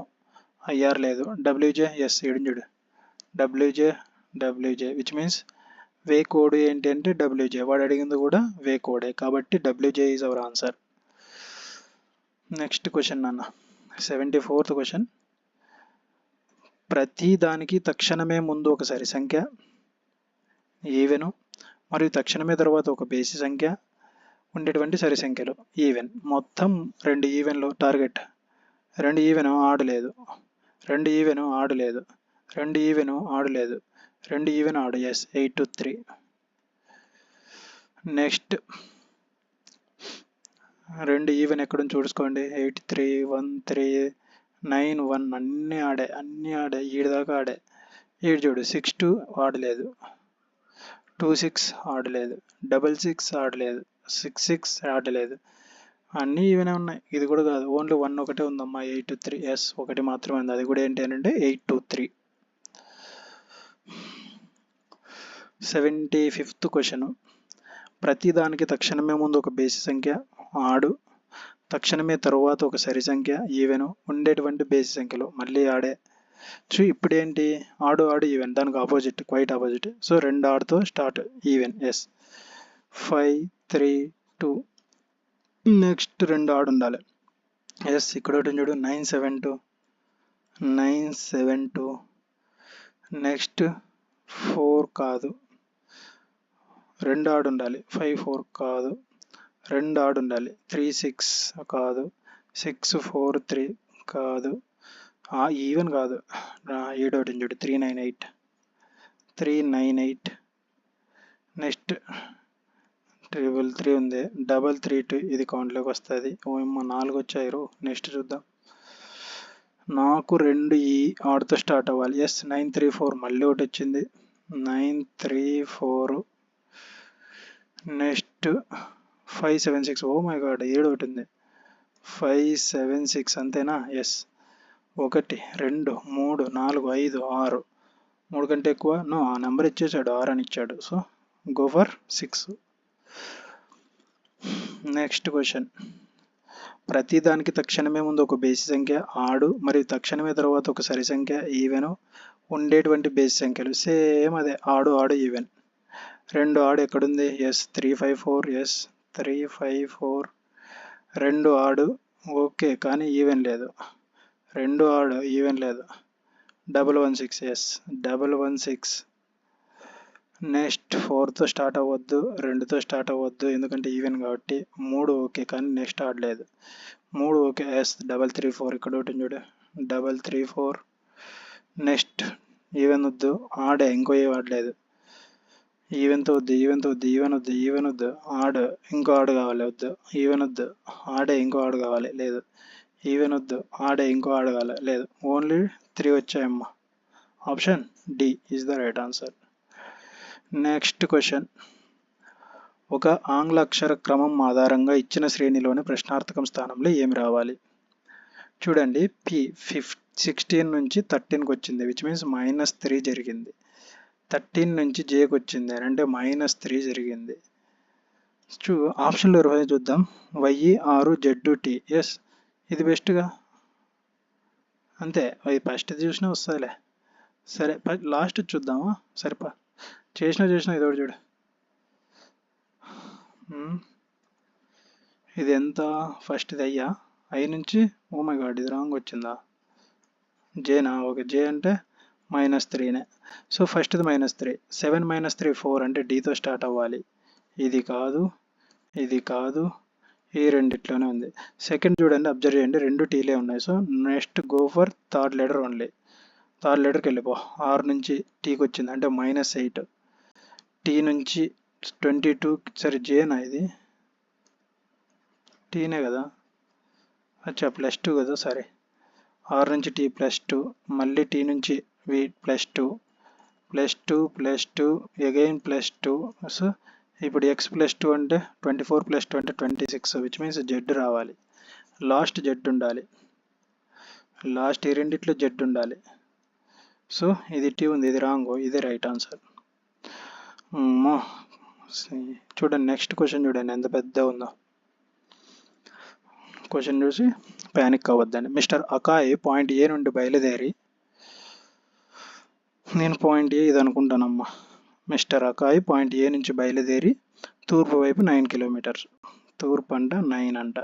ఐఆర్ లేదు. డబ్ల్యూజే ఎస్, చూడు WJ which means way code ఏంటి అంటే డబ్ల్యూజే. వాడు అడిగింది కూడా వే కోడే, కాబట్టి WJ is our answer. Next question నాన్న, 74th క్వశ్చన్. ప్రతి దానికి తక్షణమే ముందు ఒక సరి సంఖ్య ఈవెను మరియు తక్షణమే తర్వాత ఒక బేసి సంఖ్య ఉండేటువంటి సరి సంఖ్యలు ఈవెన్. మొత్తం 2 ఈవెన్లు టార్గెట్. 2 ఈవెను ఆడలేదు, 2 ఈవెను ఆడలేదు, 2 ఈవెను ఆడలేదు, 2 ఈవెన్ ఆడు. ఎస్, 8-3. నెక్స్ట్ 2 ఈవెన్ ఎక్కడ చూసుకోండి. 8-3, 1-3, 9-1 అన్నీ ఆడే ఈడు దాకా ఆడే. ఈడు చూడు 6-2 ఆడలేదు, 2-6 ఆడలేదు, 6-6 ఆడలేదు, 6-6 ఆడలేదు, అన్నీ ఈవెనే ఉన్నాయి. ఇది కూడా కాదు, ఓన్లీ 1 ఒకటే ఉందమ్మా, 8-3. ఎస్, ఒకటి మాత్రమే ఉంది, అది కూడా ఏంటి అంటే 8-3. 75th question. ప్రతిదానికి తక్షణమే ముందు ఒక బేసి సంఖ్య ఆడు, తక్షణమే తరువాత ఒక సరి సంఖ్య ఈవెను ఉండేటువంటి బేసి సంఖ్యలు మళ్ళీ ఆడే. సో ఇప్పుడు ఏంటి? ఆడు ఈవెన్, దానికి ఆపోజిట్, క్వైట్ ఆపోజిట్. సో 2 ఆడుతో start even. Yes, 5-3-2. Next 2 odd ఉండాలి. ఎస్, ఇక్కడ ఒకటి చూడు, 9-7-2. నెక్స్ట్ 4 కాదు, 2 ఆడు ఉండాలి. 5-4 కాదు, 2 ఆడు ఉండాలి. 3-6 కాదు, 6-4-3 కాదు, ఈవెన్ కాదు. ఏడోటి చూడు, 3-9-8. నెక్స్ట్ 3-3 ఉంది, 3-3-2, ఇది కౌంట్లోకి వస్తుంది. ఓమ్మ 4 వచ్చాయి. నెక్స్ట్ చూద్దాం. నాకు 2 ఈ ఆడుతో స్టార్ట్ అవ్వాలి. ఎస్, 9-3-4 మళ్ళీ ఒకటి వచ్చింది, 9-3-4. నెక్స్ట్ 5-7-6. ఓ మై గాడ్, 7 ఒకటి ఉంది, 5-7-6 అంతేనా? ఎస్, 1 2 3 4 5 6, 3 కంటే ఎక్కువ నో, ఆ నెంబర్ ఇచ్చేసాడు, 6 అని ఇచ్చాడు. So go for 6. Next question. ప్రతిదానికి తక్షణమే ముందు ఒక బేసి సంఖ్య ఆడు మరియు తక్షణమే తర్వాత ఒక సరి సంఖ్య ఈవెను ఉండేటువంటి బేసి సంఖ్యలు. సేమ్ అదే, ఆడు ఈవెన్. 2 ఆడు ఎక్కడుంది? ఎస్, 3-5-4. ఎస్, 3-5-4. 2 ఆడు ఓకే, కానీ ఈవెన్ లేదు. 2 ఆడు ఈవెన్ లేదు. 1-1-6. ఎస్, 1-1-6. నెక్స్ట్ 4తో స్టార్ట్ అవ్వద్దు, 2తో స్టార్ట్ అవ్వద్దు, ఎందుకంటే ఈవెన్ కాబట్టి. 3 ఓకే, కానీ నెక్స్ట్ ఆడలేదు. 3 ఓకే. ఎస్, 3-3-4. ఇక్కడ ఒకటి చూడు, 3-3-4. నెక్స్ట్ ఈవెన్ వద్దు, ఆడే, ఇంకో ఏ ఆడలేదు. ఈవెన్తో వద్దు, ఆడు, ఇంకో ఆడు కావాలి, వద్దు. ఈవెన్ వద్దు, ఆడే, ఇంకో ఆడు కావాలి, లేదు. ఈవెన్ వద్దు, ఆడే, ఇంకో ఆడు కావాలి, లేదు. ఓన్లీ 3 వచ్చాయమ్మా. Option D is the right answer. Next question. ఒక ఆంగ్ల అక్షర క్రమం ఆధారంగా ఇచ్చిన శ్రేణిలోని ప్రశ్నార్థకం స్థానంలో ఏమి రావాలి? చూడండి, పి 16 నుంచి 13కి వచ్చింది, విచ్ మీన్స్ -3 జరిగింది. 13 నుంచి జేకి వచ్చింది అంటే -3 జరిగింది. ఆప్షన్లో చూద్దాం. Y6ZT. ఎస్, ఇది బెస్ట్గా, అంతే. అది ఫస్ట్ చూసినా వస్తుందిలే. సరే, లాస్ట్ చూద్దామా? సరిపా చేసిన ఇది ఒకటి చూడు, ఇది ఎంత ఫస్ట్ ఇది అయ్యా ఐ నుంచి ఓ మై గాడ్ ఇది రాంగ్ వచ్చిందా జేనా ఓకే జే అంటే -3నే సో ఫస్ట్ ఇది -3 7 - 3 4 అంటే డీతో స్టార్ట్ అవ్వాలి ఇది కాదు ఇది కాదు ఈ రెండిట్లోనే ఉంది సెకండ్ చూడండి అబ్జర్వ్ చేయండి రెండు టీలే ఉన్నాయి so next go for third letter only third లెటర్కి వెళ్ళిపో ఆర్ నుంచి టీకి వచ్చింది అంటే -8 టీ నుంచి 22 సరే జేనా ఇది టీనే కదా అచ్చా +2 కదా సరే ఆర్ నుంచి టీ +2 మళ్ళీ టీ నుంచి వి +2 +2 అగైన్ +2 సో ఇప్పుడు x +2 అంటే 24 +2 అంటే 26 విచ్ మీన్స్ జెడ్ రావాలి లాస్ట్ జెడ్ ఉండాలి లాస్ట్ ఈ రెండిట్లో జెడ్ ఉండాలి సో ఇది టీ ఉంది ఇది రాంగ్ ఇది రైట్ ఆన్సర్ చూడండి నెక్స్ట్ క్వశ్చన్ చూడండి ఎంత పెద్ద ఉందో క్వశ్చన్ చూసి ప్యానిక్ అవ్వద్దండి మిస్టర్ అకాయ్ పాయింట్ ఏ నుండి బయలుదేరి నేను పాయింట్ ఏ ఇది అనుకుంటానమ్మా మిస్టర్ అకాయ్ పాయింట్ ఏ నుంచి బయలుదేరి తూర్పు వైపు 9 కిలోమీటర్స్ తూర్పు అంట 9 అంట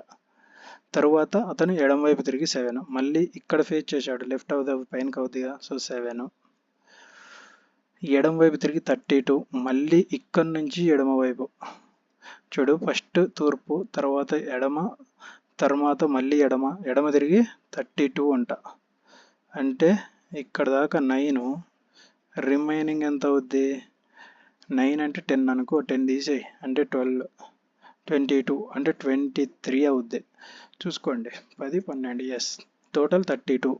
తరువాత అతను ఎడమ వైపు తిరిగి 7 మళ్ళీ ఇక్కడ ఫేస్ చేశాడు లెఫ్ట్ అవుతుంది పైనకి అవుతుందిగా సో 7 ఎడమ వైపు తిరిగి 32 మళ్ళీ ఇక్కడ నుంచి ఎడమ వైపు చూడు ఫస్ట్ తూర్పు తర్వాత ఎడమ తర్వాత మళ్ళీ ఎడమ తిరిగి 32 అంట అంటే ఇక్కడ దాకా 9 రిమైనింగ్ ఎంత అవుద్ది 9 అంటే 10 అనుకో 10 తీసేయి అంటే 12 22 అంటే 23 అవుద్ది చూసుకోండి 10 12 ఎస్ టోటల్ 32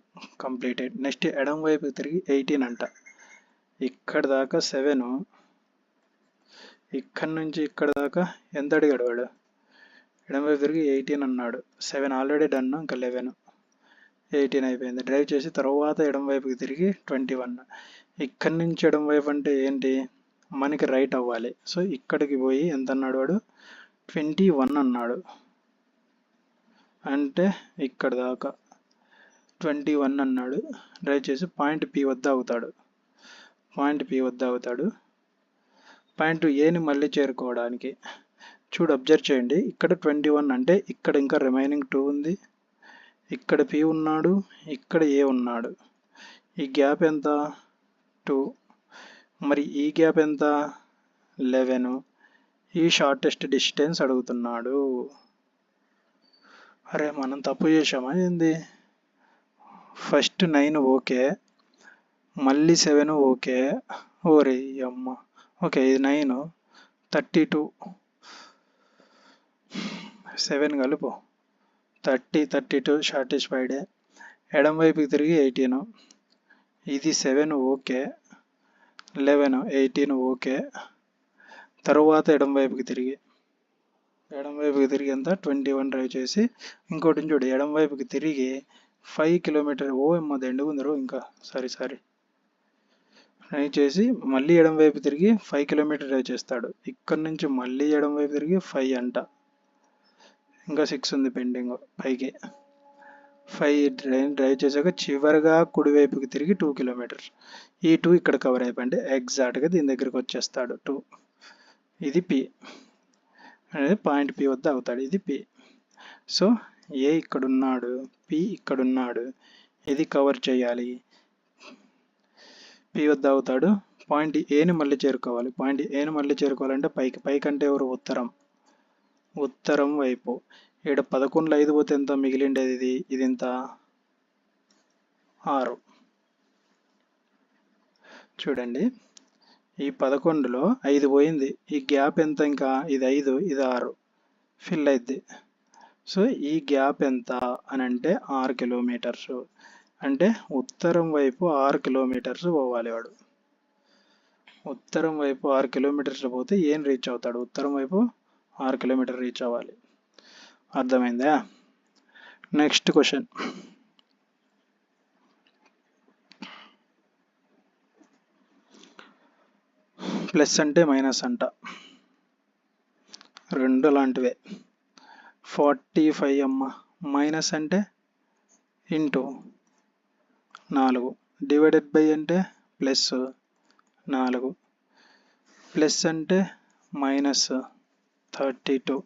కంప్లీటెడ్ నెక్స్ట్ ఎడమ వైపు తిరిగి 18 అంట ఇక్కడ దాకా 7 ఇక్కడ నుంచి ఇక్కడ దాకా ఎంత అడిగాడు వాడు ఎడమ వైపు తిరిగి 18 అన్నాడు 7 ఆల్రెడీ డన్ ఇంకా 11 18 అయిపోయింది డ్రైవ్ చేసి తర్వాత ఎడమ వైపుకి తిరిగి 21 ఇక్కడి నుంచి ఎడమ వైపు అంటే ఏంటి మనకి రైట్ అవ్వాలి సో ఇక్కడికి పోయి ఎంత అన్నాడు వాడు 21 అన్నాడు అంటే ఇక్కడ దాకా 21 అన్నాడు డ్రైవ్ చేసి పాయింట్ పి వద్ద అవుతాడు పాయింట్ ఏని మళ్ళీ చేరుకోవడానికి చూడు అబ్జర్వ్ చేయండి ఇక్కడ 21 అంటే ఇక్కడ ఇంకా రిమైనింగ్ 2 ఉంది ఇక్కడ పి ఉన్నాడు ఇక్కడ ఏ ఉన్నాడు ఈ గ్యాప్ ఎంత 2 మరి ఈ గ్యాప్ ఎంత 11 ఈ షార్టెస్ట్ డిస్టెన్స్ అడుగుతున్నాడు అరే మనం తప్పు చేసామా ఏంది ఫస్ట్ 9 ఓకే మళ్ళీ 7 ఓకే ఓరే అమ్మ ఓకే ఇది 9 32 7 కలుపు 32 షార్టెస్ట్ ఫ్రైడే ఎడమ వైపుకి తిరిగి 18 ఇది 7 ఓకే 11 18 ఓకే తరువాత ఎడమ వైపుకి తిరిగి ఎంత 21 డ్రైవ్ చేసి ఇంకోటి చూడు ఎడమ వైపుకి తిరిగి 5 కిలోమీటర్ ఓ అమ్మ ఎండు ఉందరు ఇంకా సారీ డ్రైవ్ చేసి మళ్ళీ ఎడమ వైపు తిరిగి 5 కిలోమీటర్ డ్రైవ్ చేస్తాడు ఇక్కడ నుంచి మళ్ళీ ఎడమ వైపు తిరిగి 5 అంట ఇంకా 6 ఉంది పెండింగ్ పైకి 5 డ్రైవ్ చేశాక చివరిగా కుడివైపుకి తిరిగి 2 కిలోమీటర్స్ ఈ 2 ఇక్కడ కవర్ అయిపోయింది ఎగ్జాక్ట్గా దీని దగ్గరికి వచ్చేస్తాడు 2 ఇది పి అనేది పాయింట్ పి వద్ద అవుతాడు ఇది పి సో ఏ ఇక్కడున్నాడు పి ఇక్కడున్నాడు ఇది కవర్ చేయాలి పి వద్ద అవుతాడు పాయింట్ ఏని మళ్ళీ చేరుకోవాలంటే పైకి అంటే ఎవరు ఉత్తరం వైపు ఇక్కడ 11లో 5 పోతే ఎంత మిగిలిండేది ఇది ఎంత 6 చూడండి ఈ 11లో 5 పోయింది ఈ గ్యాప్ ఎంత ఇంకా ఇది 5 ఇది 6 ఫిల్ అయింది సో ఈ గ్యాప్ ఎంత అని అంటే 6 కిలోమీటర్స్ అంటే ఉత్తరం వైపు 6 కిలోమీటర్స్ పోవాలి వాడు ఉత్తరం వైపు 6 కిలోమీటర్స్ పోతే ఏం రీచ్ అవుతాడు ఉత్తరం వైపు 6 కిలోమీటర్ రీచ్ అవ్వాలి అర్థమైందా నెక్స్ట్ క్వశ్చన్ ప్లస్ అంటే మైనస్ అంట రెండు లాంటివే 45 అమ్మ మైనస్ అంటే ఇంటూ 4 డివైడెడ్ బై అంటే +4 ప్లస్ అంటే మైనస్ 32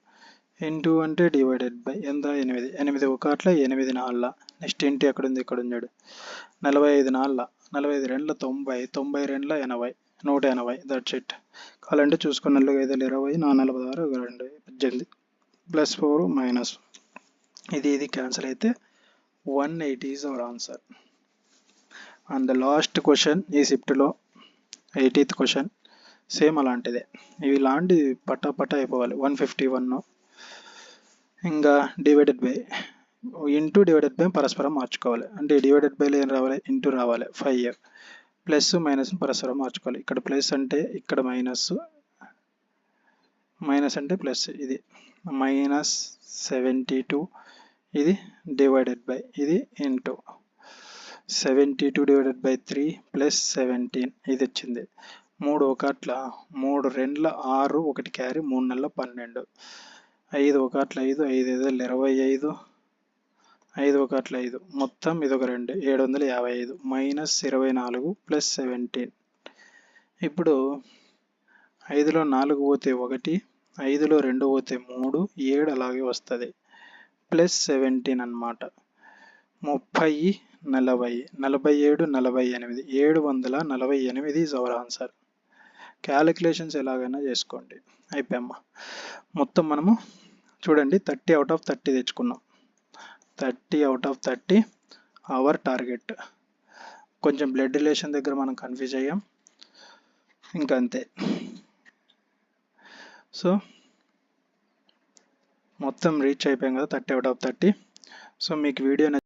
ఇంటూ అంటే డివైడెడ్ బై ఎంత 8 8 ఒక అట్లా 8 నాళ్ళ నెక్స్ట్ ఇంటి ఎక్కడ ఉంది ఇక్కడ ఉన్నాడు 45 నాళ్ళ 45 రెండ్ల 90 90 రెండ్ల 80 180 దట్స్ ఇట్ కావాలంటే చూసుకున్న 5 20 46 2 18 ప్లస్ 4 మైనస్ ఇది క్యాన్సిల్ అయితే 180 is our answer. And the last question ఈ షిఫ్ట్లో 80th క్వశ్చన్ సేమ్ అలాంటిదే. ఇవి లాంటి పట్టా అయిపోవాలి. 151 ఇంకా divided by into divided by పరస్పరం మార్చుకోవాలి. అంటే డివైడెడ్ బైలో ఏం రావాలి ఇంటూ రావాలి 5 ప్లస్ మైనస్ పరస్పరం మార్చుకోవాలి. ఇక్కడ ప్లస్ అంటే ఇక్కడ మైనస్ అంటే ప్లస్ ఇది -72 ఇది డివైడెడ్ బై ఇది ఇంటూ 72 డివైడెడ్ బై 3 ప్లస్ 17 ఇది వచ్చింది. 3 ఒక అట్ల 3 రెండ్ల 6 1 క్యారీ 3 నెలల 12 5 ఒక అట్ల 5 5 25 5 ఒక అట్ల 5 మొత్తం ఇది ఒక 2 755 -24 ప్లస్ 17. ఇప్పుడు 5లో 4 పోతే 1 5లో 2 పోతే 3 7 అలాగే వస్తుంది ప్లస్ 17 అన్నమాట. 30 40 47 48 748 ఈజ్ అవర్ ఆన్సర్. క్యాలిక్యులేషన్స్ ఎలాగైనా చేసుకోండి. అయిపోయామ్మా. మొత్తం మనము చూడండి 30 అవుట్ ఆఫ్ 30 తెచ్చుకున్నాం. 30 అవుట్ ఆఫ్ 30 అవర్ టార్గెట్. కొంచెం బ్లడ్ రిలేషన్ దగ్గర మనం కన్ఫ్యూజ్ అయ్యాం, ఇంకా అంతే. సో మొత్తం రీచ్ అయిపోయాం కదా 30 అవుట్ ఆఫ్ 30. సో మీకు వీడియో